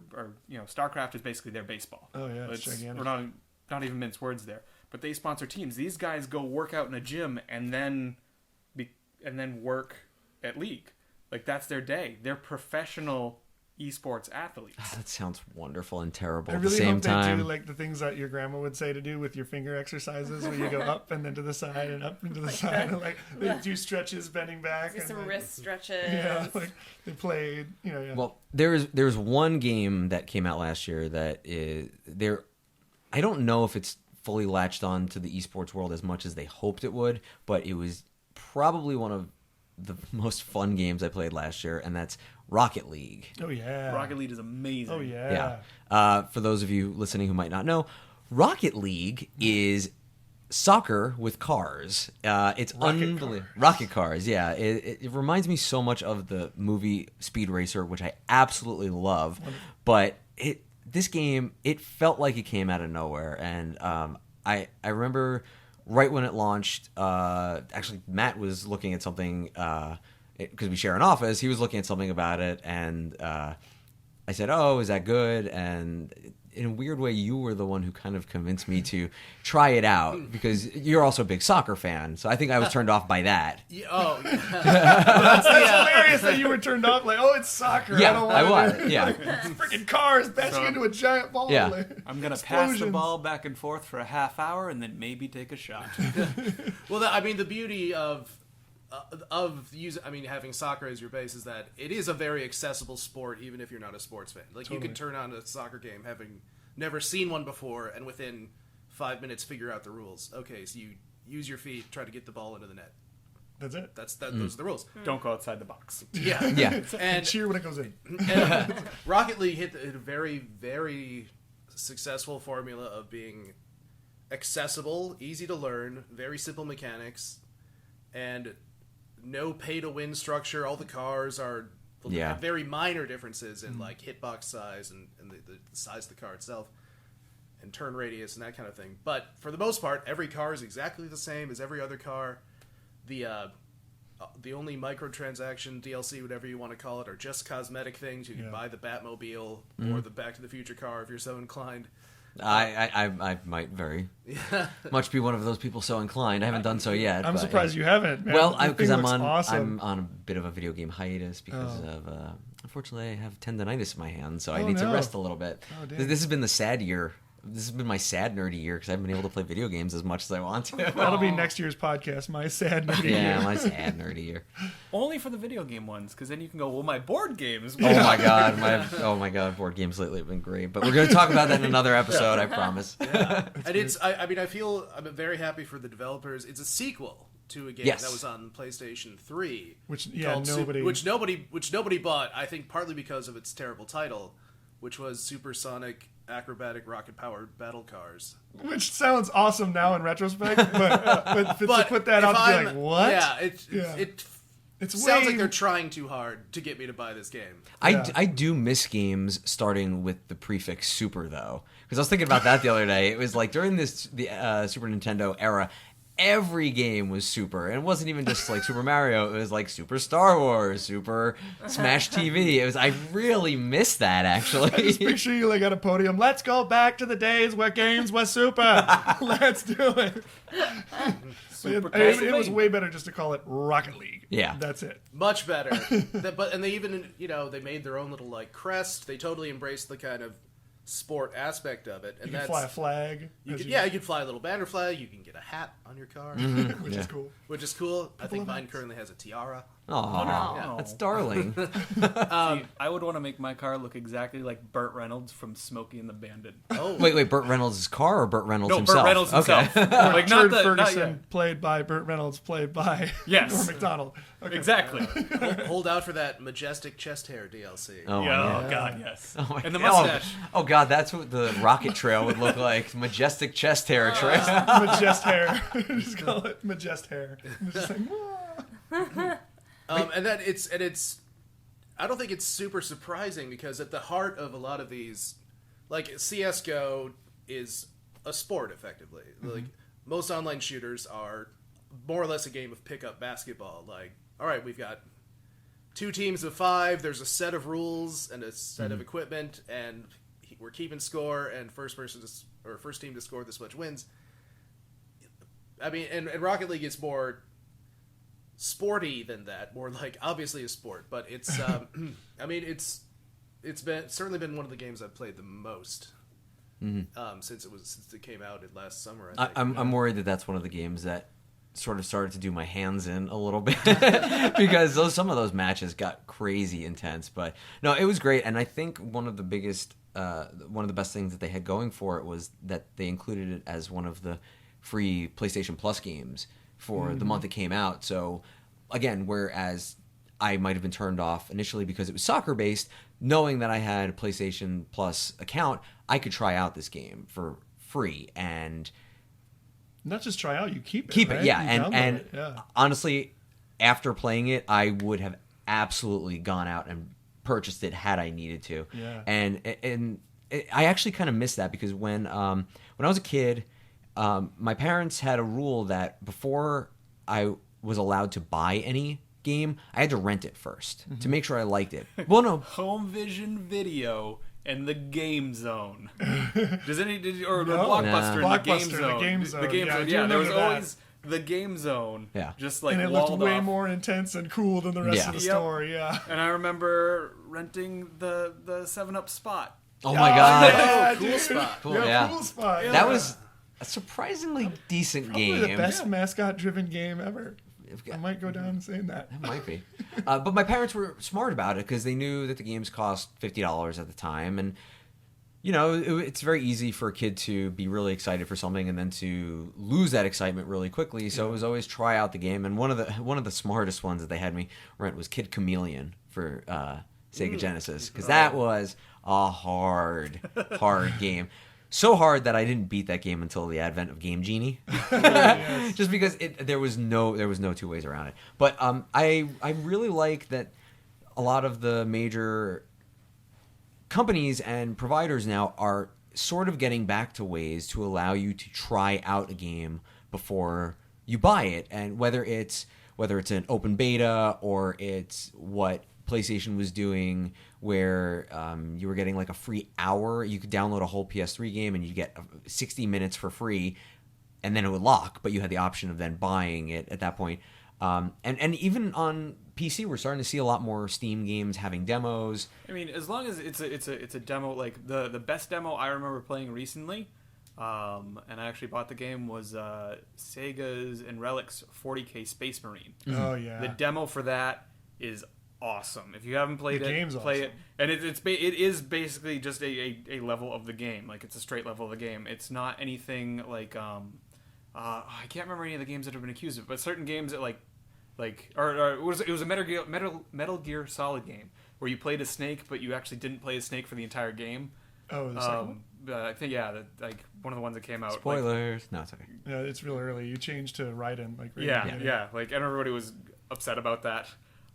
StarCraft is basically their baseball. Oh yeah, it's gigantic. We're not even mince words there. But they sponsor teams. These guys go work out in a gym and then work at league. Like that's their day. They're professional esports athletes. that sounds wonderful and terrible I at really the same hope time. they do like the things that your grandma would say to do with your finger exercises, where you go up and then to the side and up and to the side, and like they do stretches, bending back, and Some wrist stretches. Yeah, like they played. Yeah. Well, there's one game that came out last year that is there. I don't know if it's fully latched on to the esports world as much as they hoped it would, but it was probably one of the most fun games I played last year, and that's Rocket League. Oh yeah. Rocket League is amazing. Oh yeah. For those of you listening who might not know, Rocket League is soccer with cars. It's unbelievable. Rocket cars, yeah. It reminds me so much of the movie Speed Racer, which I absolutely love. But this game, it felt like it came out of nowhere. And I remember right when it launched, actually Matt was looking at something, because we share an office, he was looking at something about it, and I said, "Oh, is that good?" And in a weird way, you were the one who kind of convinced me to try it out, because you're also a big soccer fan. So I think I was turned off by that. Yeah, oh, yeah. That's hilarious that you were turned off. Like, oh, it's soccer. Yeah, I don't I want was. Yeah. It's freaking cars bashing into a giant ball. Yeah. Like, I'm going to pass the explosions. ball back and forth for a half hour and then maybe take a shot. Well, the beauty of having soccer as your base is that it is a very accessible sport, even if you're not a sports fan. Like, you can turn on a soccer game having never seen one before, and within 5 minutes figure out the rules. Okay, so you use your feet, try to get the ball into the net. That's it. Those are the rules. Don't go outside the box. Yeah, Yeah. and Cheer when it goes in. and Rocket League hit a very, very successful formula of being accessible, easy to learn, very simple mechanics, and no pay-to-win structure. All the cars are have very minor differences in like hitbox size and the size of the car itself, and turn radius and that kind of thing. But for the most part, every car is exactly the same as every other car. The only microtransaction, DLC, whatever you want to call it, are just cosmetic things. You can buy the Batmobile or the Back to the Future car if you're so inclined. I might very much be one of those people so inclined. I haven't done so yet. I'm but, surprised you haven't. Man. Well, The because thing I'm looks on awesome. I'm on a bit of a video game hiatus because of unfortunately I have tendonitis in my hand, so I need to rest a little bit. Oh, damn. This has been the sad year. This has been my sad nerdy year because I haven't been able to play video games as much as I want to. That'll be next year's podcast. My sad nerdy Yeah, year. my sad nerdy year. Only for the video game ones, because then you can go, well, my board games. Oh my god, board games lately have been great. But we're going to talk about that in another episode, I promise. Yeah. And I'm very happy for the developers. It's a sequel to a game Yes. that was on PlayStation 3, Which nobody bought. I think partly because of its terrible title, which was Supersonic Acrobatic Rocket Powered Battle Cars. Which sounds awesome now in retrospect, but to put that out to be like, what? Yeah, It sounds like they're trying too hard to get me to buy this game. I do miss games starting with the prefix Super, though. Because I was thinking about that the other day. It was like during the Super Nintendo era, every game was Super. And it wasn't even just like Super Mario. It was like Super Star Wars, Super Smash TV. I really miss that, actually. Just picture you like at a podium. Let's go back to the days where games were super. Let's do it. It was way better just to call it Rocket League. Yeah. That's it. Much better. And they even, they made their own little like crest. They totally embraced the kind of sport aspect of it. And You can fly a flag. You can fly a little banner flag. You can get a hat on your car, Which is cool. which is cool. I think mine currently has a tiara. Oh, that's darling. See, I would want to make my car look exactly like Burt Reynolds from Smokey and the Bandit. Oh, Wait, Burt Reynolds' car or Burt Reynolds No, himself? Burt Reynolds himself. Okay. Like, not Richard the, Ferguson, not yet. played by Burt Reynolds, played by Yes. Norm Macdonald. Okay. Exactly. hold out for that majestic chest hair DLC. Oh, Yeah, yeah. God, yes. Oh, my And the God. mustache. Oh, God, that's what the rocket trail would look like. Majestic chest hair trail. Majest hair. Just call it Majest hair. It's just like, "Whoa." And it's I don't think it's super surprising because at the heart of a lot of these, like CS:GO is a sport effectively. Like most online shooters are more or less a game of pickup basketball. Like, all right, we've got 2 teams of 5. There's a set of rules and a set of equipment, and we're keeping score. And first team to score this much wins. I mean, and Rocket League is more sporty than that, more like obviously a sport, but it's I mean it's certainly been one of the games I've played the most since it came out last summer. I think. I'm worried that that's one of the games that sort of started to do my hands in a little bit because some of those matches got crazy intense. But no, it was great, and I think one of the best things that they had going for it was that they included it as one of the free PlayStation Plus games for the month it came out. So again, whereas I might have been turned off initially because it was soccer based, knowing that I had a PlayStation Plus account, I could try out this game for free and Not just try out, you keep it. keep it. Right? Yeah, You download and it, yeah. honestly, after playing it, I would have absolutely gone out and purchased it had I needed to. Yeah. And I actually kind of missed that because when I was a kid, my parents had a rule that before I was allowed to buy any game, I had to rent it first to make sure I liked it. Well, no, Home Vision Video and the Game Zone. Does any or No. Blockbuster and the Game Blockbuster, Zone? the Game Zone. Yeah, I do Yeah, there was remember that. always the Game Zone. Yeah. Just like And it looked walled way off. more intense and cool than the rest Yeah. of the Yep. store. Yeah. And I remember renting the 7-Up spot. oh my god, Yeah, cool dude. spot. Cool, Yeah, yeah. cool spot. that was a surprisingly decent Probably game. the best mascot-driven game ever. I might go down saying that. It might be. But my parents were smart about it because they knew that the games cost $50 at the time. And, you know, it's very easy for a kid to be really excited for something and then to lose that excitement really quickly. So it was always try out the game. And one of the smartest ones that they had me rent was Kid Chameleon for Sega Genesis because that was a hard game. So hard that I didn't beat that game until the advent of Game Genie, just because there was no two ways around it. But I really like that a lot of the major companies and providers now are sort of getting back to ways to allow you to try out a game before you buy it, and whether it's an open beta or it's what PlayStation was doing where you were getting like a free hour. You could download a whole PS3 game and you get 60 minutes for free, and then it would lock, but you had the option of then buying it at that point. And even on PC, we're starting to see a lot more Steam games having demos. I mean, as long as it's a demo, like the best demo I remember playing recently, and I actually bought the game, was Sega's and Relic's 40K Space Marine. Oh yeah. The demo for that is awesome. If you haven't played The it, game's play awesome. it. And it is basically just a level of the game. Like, it's a straight level of the game. It's not anything like I can't remember any of the games that have been accused of, but certain games that it was a Metal Gear Solid game where you played a snake, but you actually didn't play a snake for the entire game. Oh, the second one? I think like one of the ones that came out. Spoilers. No, it's okay. Yeah, it's real early. You changed to Raiden. Like right Yeah, at the beginning. yeah. Like, everybody was upset about that.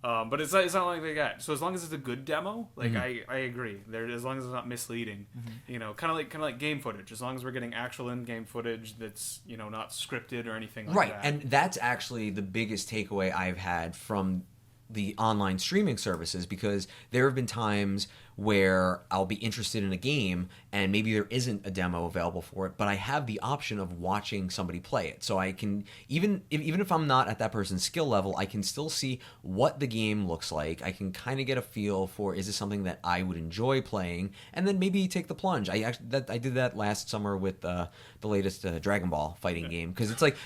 But it's not like they got. So as long as it's a good demo, like I agree. As long as it's not misleading, you know, kind of like game footage. As long as we're getting actual in-game footage that's, you know, not scripted or anything like Right, that. and that's actually the biggest takeaway I've had from the online streaming services, because there have been times where I'll be interested in a game and maybe there isn't a demo available for it, but I have the option of watching somebody play it. So I can, even if I'm not at that person's skill level, I can still see what the game looks like. I can kind of get a feel for, is this something that I would enjoy playing, and then maybe take the plunge. I did that last summer with the latest Dragon Ball fighting game, because it's like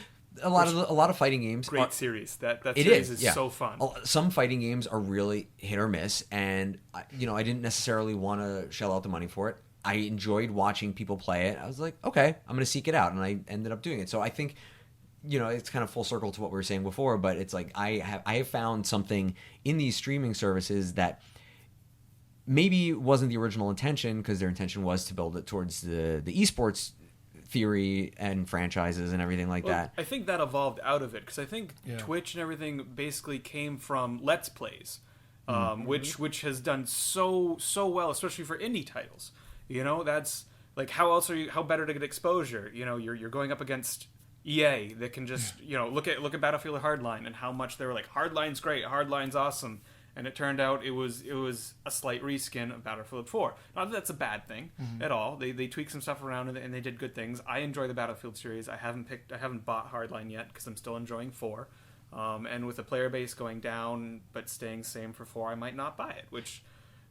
a lot of fighting games. Great series. That It series is, is so fun. Some fighting games are really hit or miss, and I didn't necessarily want to shell out the money for it. I enjoyed watching people play it. I was like, okay, I'm going to seek it out, and I ended up doing it. So I think, it's kind of full circle to what we were saying before, but it's like I have found something in these streaming services that maybe wasn't the original intention, because their intention was to build it towards the esports theory and franchises and everything like that. I think that evolved out of it, because I think Yeah. Twitch and everything basically came from Let's Plays, which has done so well, especially for indie titles. That's like, how better to get exposure? You're going up against EA that can just look at Battlefield Hardline and how much they were like, Hardline's great, Hardline's awesome. And it turned out it was a slight reskin of Battlefield 4. Not that that's a bad thing at all. They tweaked some stuff around and they did good things. I enjoy the Battlefield series. I haven't bought Hardline yet because I'm still enjoying 4. And with the player base going down but staying same for 4, I might not buy it. Which,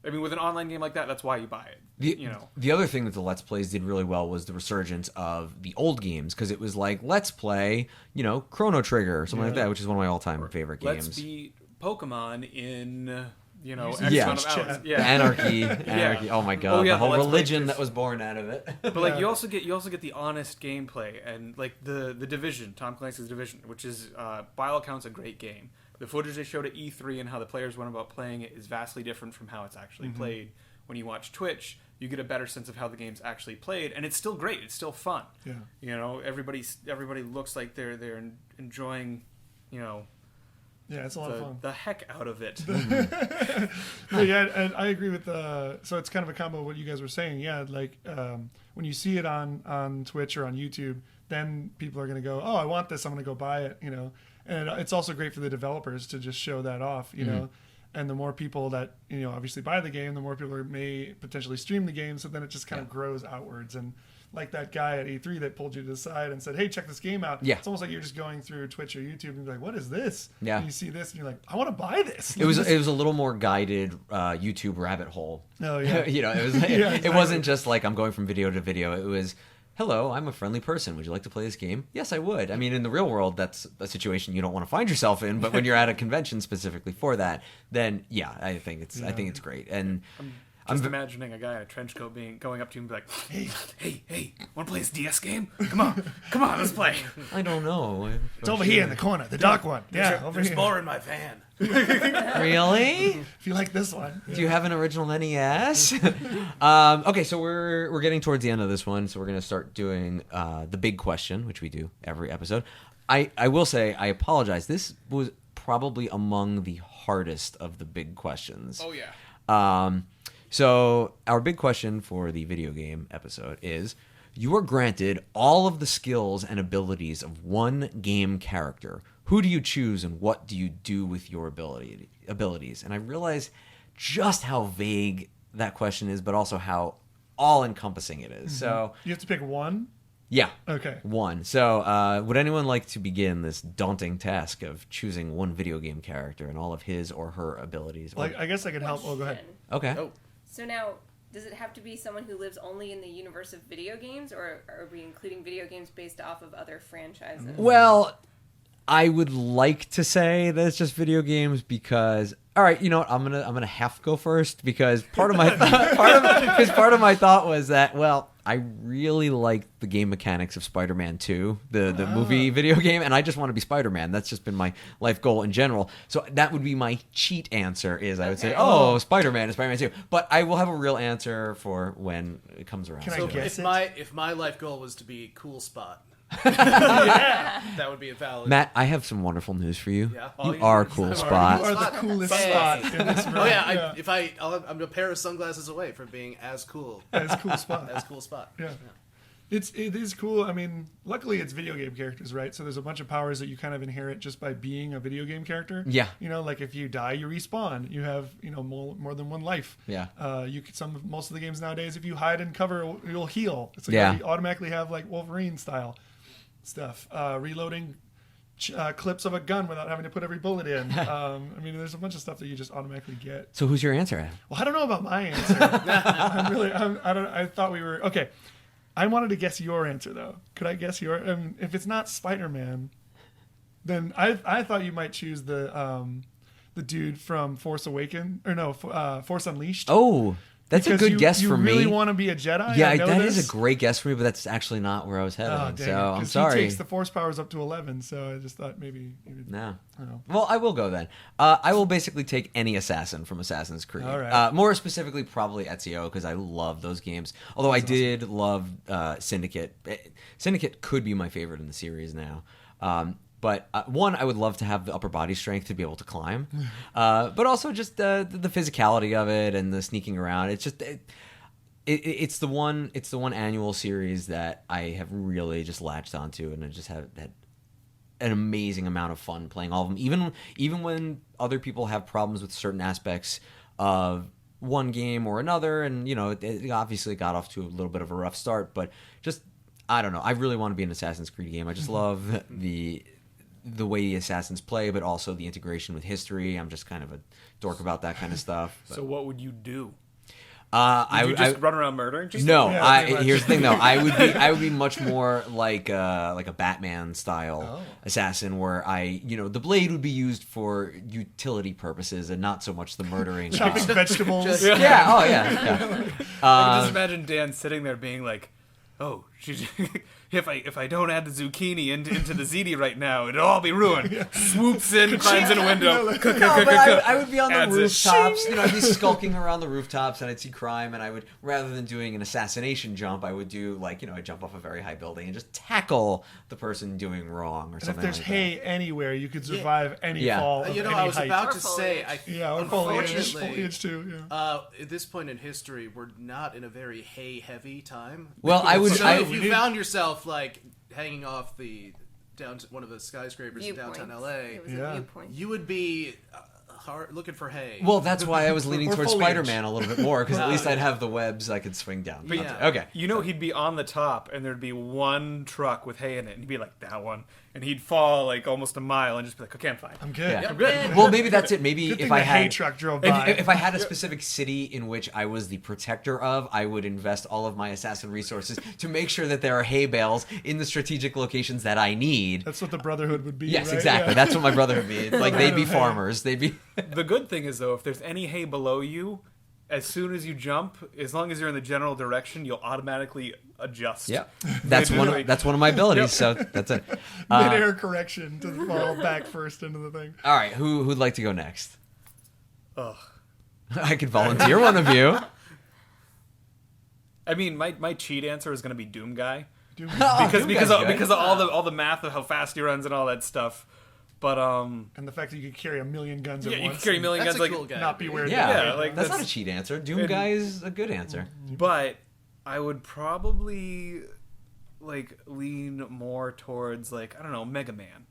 I mean, with an online game like that, that's why you buy it. The other thing that the Let's Plays did really well was the resurgence of the old games, because it was like, let's play, Chrono Trigger or something like that, which is one of my all-time favorite games. Let's beat Pokemon in X Yeah. amount of hours. The anarchy. Oh my god, yeah, the whole the Let's Play religion series. that was born out of it. But like, you also get the honest gameplay, and like the Division, Tom Clancy's Division, which is by all accounts a great game. the footage they showed at E3 and how the players went about playing it is vastly different from how it's actually played. When you watch Twitch, you get a better sense of how the game's actually played, and it's still great. It's still fun. Yeah. You know, everybody looks like they're enjoying, you know, Yeah, it's a lot of fun. the heck out of it. But yeah, and I agree with so it's kind of a combo of what you guys were saying. Yeah, like when you see it on Twitch or on YouTube, then people are going to go, oh, I want this, I'm going to go buy it, you know. And it's also great for the developers to just show that off, you know. And the more people that, you know, obviously buy the game, the more people may potentially stream the game, so then it just kind of grows outwards. And like that guy at E3 that pulled you to the side and said, hey, check this game out. Yeah. It's almost like you're just going through Twitch or YouTube and be like, what is this? Yeah. And you see this and you're like, I want to buy this. It was a little more guided YouTube rabbit hole. Oh, yeah. You know, it was Yeah, it wasn't just like I'm going from video to video. It was, hello, I'm a friendly person. Would you like to play this game? Yes, I would. I mean, in the real world, that's a situation you don't want to find yourself in. But when you're at a convention specifically for that, then yeah, I think it's great. And I'm imagining a guy in a trench coat going up to you and be like, hey, want to play this DS game? Come on, let's play. I don't know. It's over here in the corner, the dark one. Yeah, over There's here. more in my van. Really? If you like this one. Do you have an original NES? Okay, so we're getting towards the end of this one, so we're gonna start doing the big question, which we do every episode. I will say I apologize. This was probably among the hardest of the big questions. Oh yeah. So our big question for the video game episode is: you are granted all of the skills and abilities of one game character. Who do you choose, and what do you do with your abilities? And I realize just how vague that question is, but also how all-encompassing it is. So You have to pick one? yeah, Okay. one. So would anyone like to begin this daunting task of choosing one video game character and all of his or her abilities? Like, I guess I could help. Oh, go ahead. Okay. Oh, So now, does it have to be someone who lives only in the universe of video games, or are we including video games based off of other franchises? Well, I would like to say that it's just video games because, all right, you know what? I'm gonna have to go first because part of my part of my thought was that, well, I really like the game mechanics of Spider-Man 2, the movie video game, and I just want to be Spider-Man. That's just been my life goal in general. So that would be my cheat answer. Is I would say, oh, Spider-Man is Spider-Man 2, but I will have a real answer for when it comes around. Can I so guess if my life goal was to be Cool Spot, that would be a valid. Matt, I have some wonderful news for you. Yeah? You are Cool You Spot. are the coolest Hey. spot in this room. Oh yeah, I'm a pair of sunglasses away from being as cool That's a cool spot. as Cool Spot. Yeah. It is cool. I mean, luckily it's video game characters, right? So there's a bunch of powers that you kind of inherit just by being a video game character. Yeah. You know, like if you die, you respawn. You have, you know, more than one life. Yeah. Most of the games nowadays, if you hide and cover, you'll heal. So Yeah. you automatically have like Wolverine style stuff. Reloading clips of a gun without having to put every bullet in. I mean, there's a bunch of stuff that you just automatically get. So who's your answer, Adam? Well, I don't know about my answer. I thought we were okay. I wanted to guess your answer though. Could I guess your? If it's not Spider-Man, then I thought you might choose the dude from Force Unleashed. Oh, that's Because a good guess for me. You really want to be a Jedi? Yeah, I know that this. is a great guess for me, but that's actually not where I was heading. Oh, dang so it, I'm 'cause sorry. He takes the Force powers up to 11, so I just thought maybe you would. No. Oh. Well, I will go then. I will basically take any assassin from Assassin's Creed. All right. More specifically, probably Ezio, because I love those games. Although I did love Syndicate. Syndicate could be my favorite in the series now. But one, I would love to have the upper body strength to be able to climb. But also just the physicality of it and the sneaking around. It's just... It's the one annual series that I have really just latched onto, and I just had an amazing amount of fun playing all of them. Even when other people have problems with certain aspects of one game or another, and you know, it obviously got off to a little bit of a rough start, but just I don't know. I really want to be an Assassin's Creed game. I just love the way the assassins play, but also the integration with history. I'm just kind of a dork about that kind of stuff. But. So what would you do? I Would would you just run around murdering people? No, Yeah, pretty much. here's the thing though. I would be much more like a Batman style assassin, where the blade would be used for utility purposes and not so much the murdering. Chopping vegetables. Yeah. Oh yeah. I can just imagine Dan sitting there being like, "Oh, if I don't add the zucchini into the ziti right now, it'll all be ruined. Swoops in, climbs in a window. No, but I would be on the Adds it. rooftops. I'd be skulking around the rooftops, and I'd see crime, and I would, rather than doing an assassination jump, I would do I'd jump off a very high building and just tackle the person doing wrong or And if something there's like hay anywhere, you could survive any fall. Of any I was height. about to Or say, or foliage unfortunately, too. Yeah. at this point in history, we're not in a very hay-heavy time. Well, I would. So I, if you found yourself hanging off one of the skyscrapers in Viewpoints. downtown LA, It was a Yeah. viewpoint. you would be looking for hay. well, that's why I was leaning Or towards foliage. Spider-Man a little bit more, because at least I'd have the webs I could swing down. But yeah. Okay. He'd be on the top, and there'd be one truck with hay in it, and he'd be like, that one. And he'd fall almost a mile and just be like, okay, I'm fine. I'm good. Yeah. I'm good. Well, maybe that's it. Maybe Good if thing I the hay had truck drove by. if I had a specific city in which I was the protector of, I would invest all of my assassin resources to make sure that there are hay bales in the strategic locations that I need. That's what the Brotherhood would be. Yes, right? exactly. Yeah. That's what my brotherhood means. Like they'd be farmers. They'd be. The good thing is, though, if there's any hay below you, as soon as you jump, as long as you're in the general direction, you'll automatically adjust. Yep. That's one of my abilities. So that's it. Mid-air correction to fall back first into the thing. All right. Who'd like to go next? Ugh. I could volunteer one of you. I mean, my cheat answer is going to be Doom Guy. Doom. because Guy's of all the math of how fast he runs and all that stuff. But And the fact that you could carry a million guns at yeah, you once. can carry a million That's guns a cool guy. Not be weird. Yeah. Yeah, like, that's not a that's- cheat answer. Doom and- Guy is a good answer. But I would probably lean more towards I don't know, Mega Man,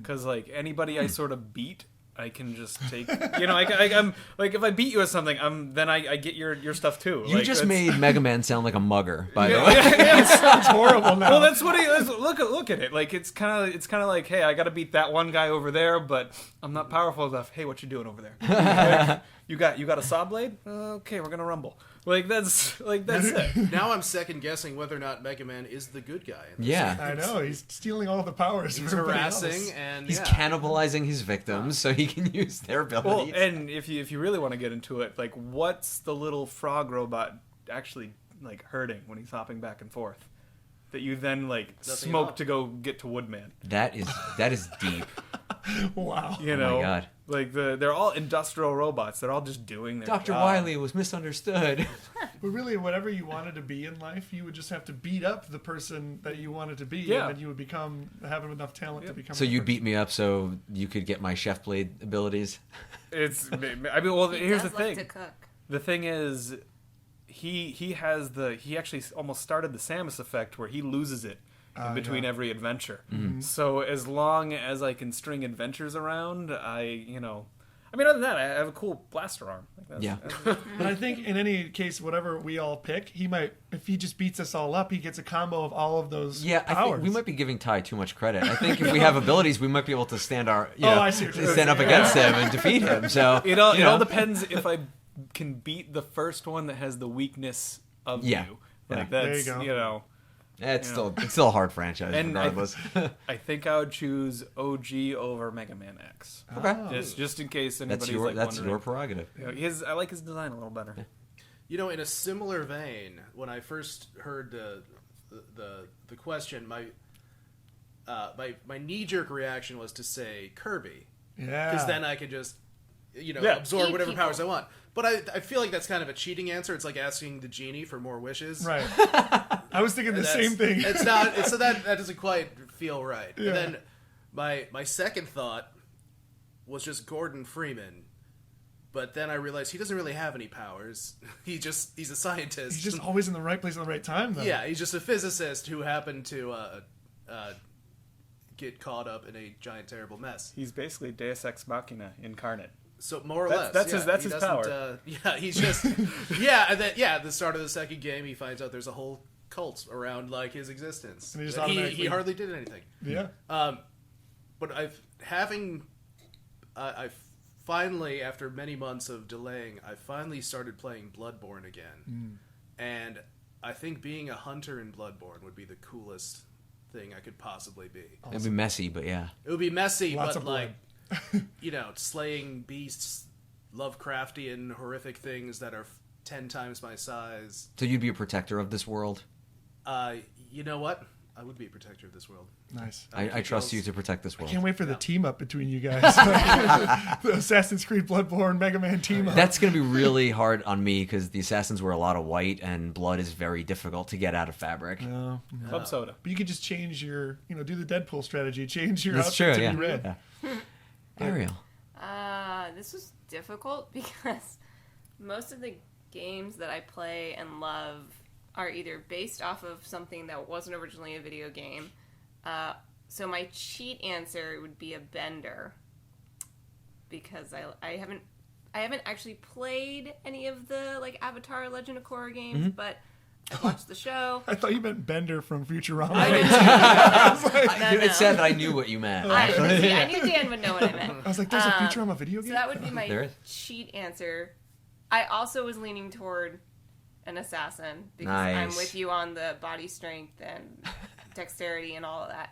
because anybody I sort of beat, I can just take. I'm if I beat you at something, then I get your stuff too. You just that's- made Mega Man sound like a mugger, by the way. It's horrible now. Well, that's what he is. Look at it. It's kind of like, hey, I got to beat that one guy over there, but I'm not powerful enough. Hey, what you doing over there? You got a saw blade? Okay, we're gonna rumble. That's it. Now I'm second guessing whether or not Mega Man is the good guy. in this Yeah. I know. He's stealing all the powers. He's from everybody harassing else. and He's yeah. cannibalizing his victims so he can use their Well, abilities. and if you really want to get into it, what's the little frog robot actually hurting when he's hopping back and forth? That you then Nothing at all. smoke to go get to Woodman. that is deep. Wow. You Oh know, my God. they're all industrial robots. They're all just doing their Dr. job. Wiley was misunderstood. But really, whatever you wanted to be in life, you would just have to beat up the person that you wanted to be, Yeah. and then you would have enough talent to become. So that you'd person. beat me up so you could get my chef blade abilities. It's. I mean, well, He here's the does love thing. to cook. The thing is, he actually almost started the Samus effect where he loses it in between every adventure. So as long as I can string adventures around, other than that, I have a cool blaster arm. Yeah. But I think in any case, whatever we all pick, he might, if he just beats us all up, he gets a combo of all of those Yeah, I powers. think we might be giving Ty too much credit. I think if we have abilities, we might be able to stand I see what you're stand up saying. against him and defeat him. So It all depends if I can beat the first one that has the weakness of Yeah. you. Yeah. There you That's go. it's still a hard franchise And regardless. I think I would choose OG over Mega Man X. Okay. Just in case That's anybody's your wondering. your prerogative. I like his design a little better. In a similar vein, when I first heard the question, my knee jerk reaction was to say Kirby, Yeah. because then I could just Yeah. absorb Eat whatever people. powers I want. But I feel like that's kind of a cheating answer. It's like asking the genie for more wishes. Right. I was thinking the That's- same thing. It's not. So that doesn't quite feel right. Yeah. And then my second thought was just Gordon Freeman. But then I realized he doesn't really have any powers. He's a scientist. He's just always in the right place at the right time, though. Yeah, he's just a physicist who happened to get caught up in a giant, terrible mess. He's basically Deus Ex Machina incarnate. So more or That's- less, that's he his doesn't, power. he's just and then at the start of the second game, he finds out there's a whole cult around his existence. And he just he automatically- hardly did anything. Yeah. But I've finally, after many months of delaying, I finally started playing Bloodborne again, and I think being a hunter in Bloodborne would be the coolest thing I could possibly be. It'd be messy, but yeah. It would be messy, Lots but of blood. slaying beasts, Lovecraftian, horrific things that are 10 times my size. So you'd be a protector of this world. You know what? I would be a protector of this world. Nice. I trust you to protect this world. Can't wait for the team up between you guys. The Assassin's Creed Bloodborne Mega Man team up. That's going to be really hard on me because the assassins wear a lot of white and blood is very difficult to get out of fabric. No. Club soda. But you could just change your, do the Deadpool strategy. Change your That's outfit true, to be red. Yeah. Ariel. This was difficult because most of the games that I play and love are either based off of something that wasn't originally a video game. So my cheat answer would be a bender because I haven't actually played any of the like Avatar: Legend of Korra games, but I watched the show. I thought you meant Bender from Futurama. It's sad that I knew what you meant. I knew Dan would know what I meant. I was like, there's a Futurama video game? So that would be There my is. cheat answer. I also was leaning toward an assassin because Nice. I'm with you on the body strength and dexterity and all of that.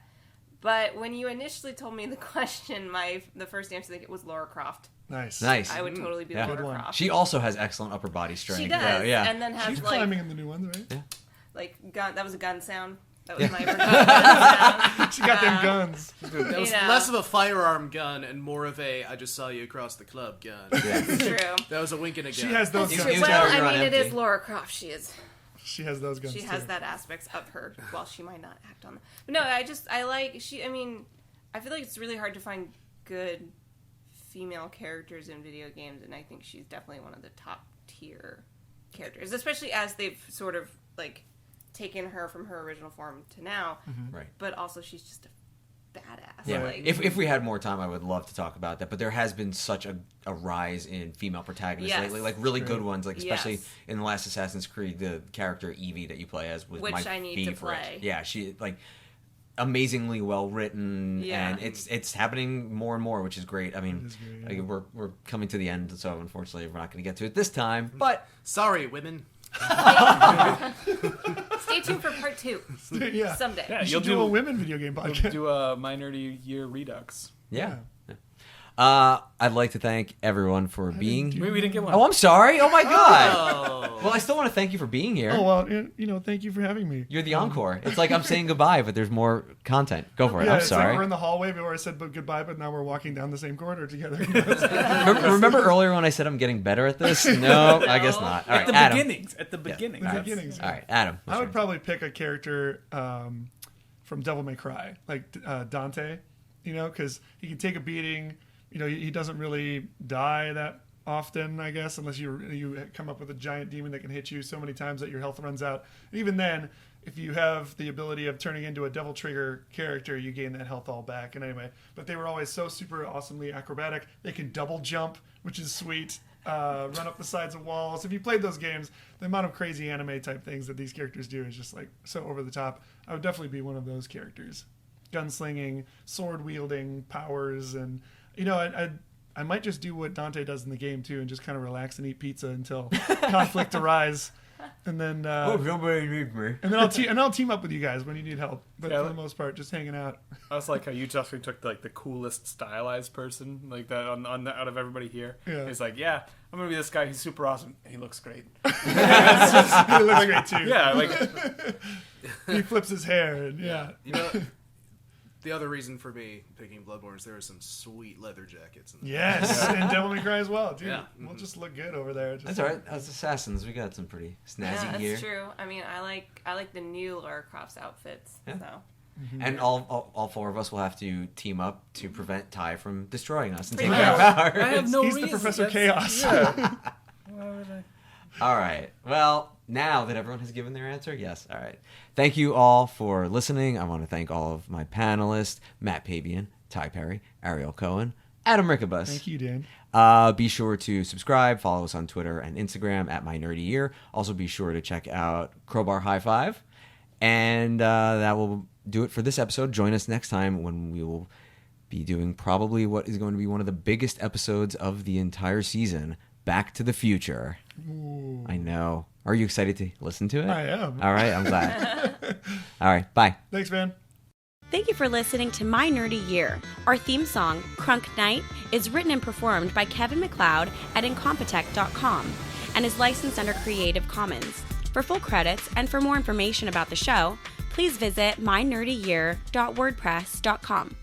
But when you initially told me the question, the first answer was Lara Croft. Nice. I would totally be Yeah. Good Lara one. Croft. She also has excellent upper body strength. She does, though, yeah. and then has She's like climbing in the new ones, right? gun. That was a gun sound. That was my version of a gun sound. She got them guns. That was You know. less of a firearm gun and more of a I just saw you across the club gun. It's true. That was a wink and a gun. She has those You- guns. you- too. Well, You're on I mean, it empty. is Lara Croft. She is. She has those guns She has too. that aspects of her. Well, she might not act on them. But no, I feel like it's really hard to find good female characters in video games, and I think she's definitely one of the top tier characters, especially as they've sort of like taken her from her original form to now. Right. But also, she's just a badass. Yeah. Like, If we had more time, I would love to talk about that. But there has been such a rise in female protagonists Yes. lately, like really good ones. Like especially Yes. in the last Assassin's Creed, the character Evie that you play as was Which my I need to favorite. play. Yeah, she like amazingly well written, Yeah. and it's happening more and more, which is great. I mean, is great, yeah. we're coming to the end, so unfortunately we're not going to get to it this time. But Sorry, women. stay tuned for part 2 Yeah. someday. Yeah, You you'll should do a do women video game you'll podcast. do a My Nerdy Year Redux. yeah. I'd like to thank everyone for being. Maybe we didn't get one. Oh, I'm sorry. Oh my god. Oh. Well, I still want to thank you for being here. Oh, well, thank you for having me. You're the encore. It's like I'm saying goodbye, but there's more content. Go for it. Yeah, I'm it's like sorry. we're in the hallway before I said goodbye, but now we're walking down the same corridor together. Remember earlier when I said I'm getting better at this? No, I guess not. All right, At the Adam. beginnings. At the beginnings. The beginnings. All right, Adam. I would probably pick a character from Devil May Cry, like Dante, because he can take a beating. He doesn't really die that often, I guess, unless you come up with a giant demon that can hit you so many times that your health runs out. And even then, if you have the ability of turning into a Devil Trigger character, you gain that health all back. And anyway, but they were always so super awesomely acrobatic. They can double jump, which is sweet. Run up the sides of walls. If you played those games, the amount of crazy anime type things that these characters do is just like so over the top. I would definitely be one of those characters. Gunslinging, sword wielding powers, and I might just do what Dante does in the game too, and just kind of relax and eat pizza until conflict arise, and then somebody needs me. and then I'll team up with you guys when you need help. But Yeah, for the most part, just hanging out. I was like how you just took like the coolest stylized person like that out of everybody here. Yeah. He's like, yeah, I'm gonna be this guy. He's super awesome. He looks great. He looks great too. Yeah, like He flips his hair, and yeah. The other reason for me picking Bloodborne is there are some sweet leather jackets in there. Yes, and Devil May Cry as well, dude. Yeah. We'll just look good over there. Just That's all right. As assassins, we got some pretty snazzy Yeah, gear. that's true. I mean, I like the new Lara Croft's outfits. Yeah. So And all four of us will have to team up to prevent Ty from destroying us and Pretty taking our much. power. I have no He's reason. the Professor That's- Chaos. Yeah. Why would I? All right. Well, now that everyone has given their answer, yes. All right. Thank you all for listening. I want to thank all of my panelists, Matt Pabian, Ty Perry, Ariel Cohen, Adam Rickabus. Thank you, Dan. Be sure to subscribe, follow us on Twitter and Instagram at MyNerdyYear. Also be sure to check out Crowbar Highfive. And that will do it for this episode. Join us next time when we will be doing probably what is going to be one of the biggest episodes of the entire season, Back to the Future. Ooh. I know. Are you excited to listen to it? I am. All right, I'm glad. All right, bye. Thanks, man. Thank you for listening to My Nerdy Year. Our theme song, Crunk Night, is written and performed by Kevin MacLeod at Incompetech.com and is licensed under Creative Commons. For full credits and for more information about the show, please visit mynerdyyear.wordpress.com.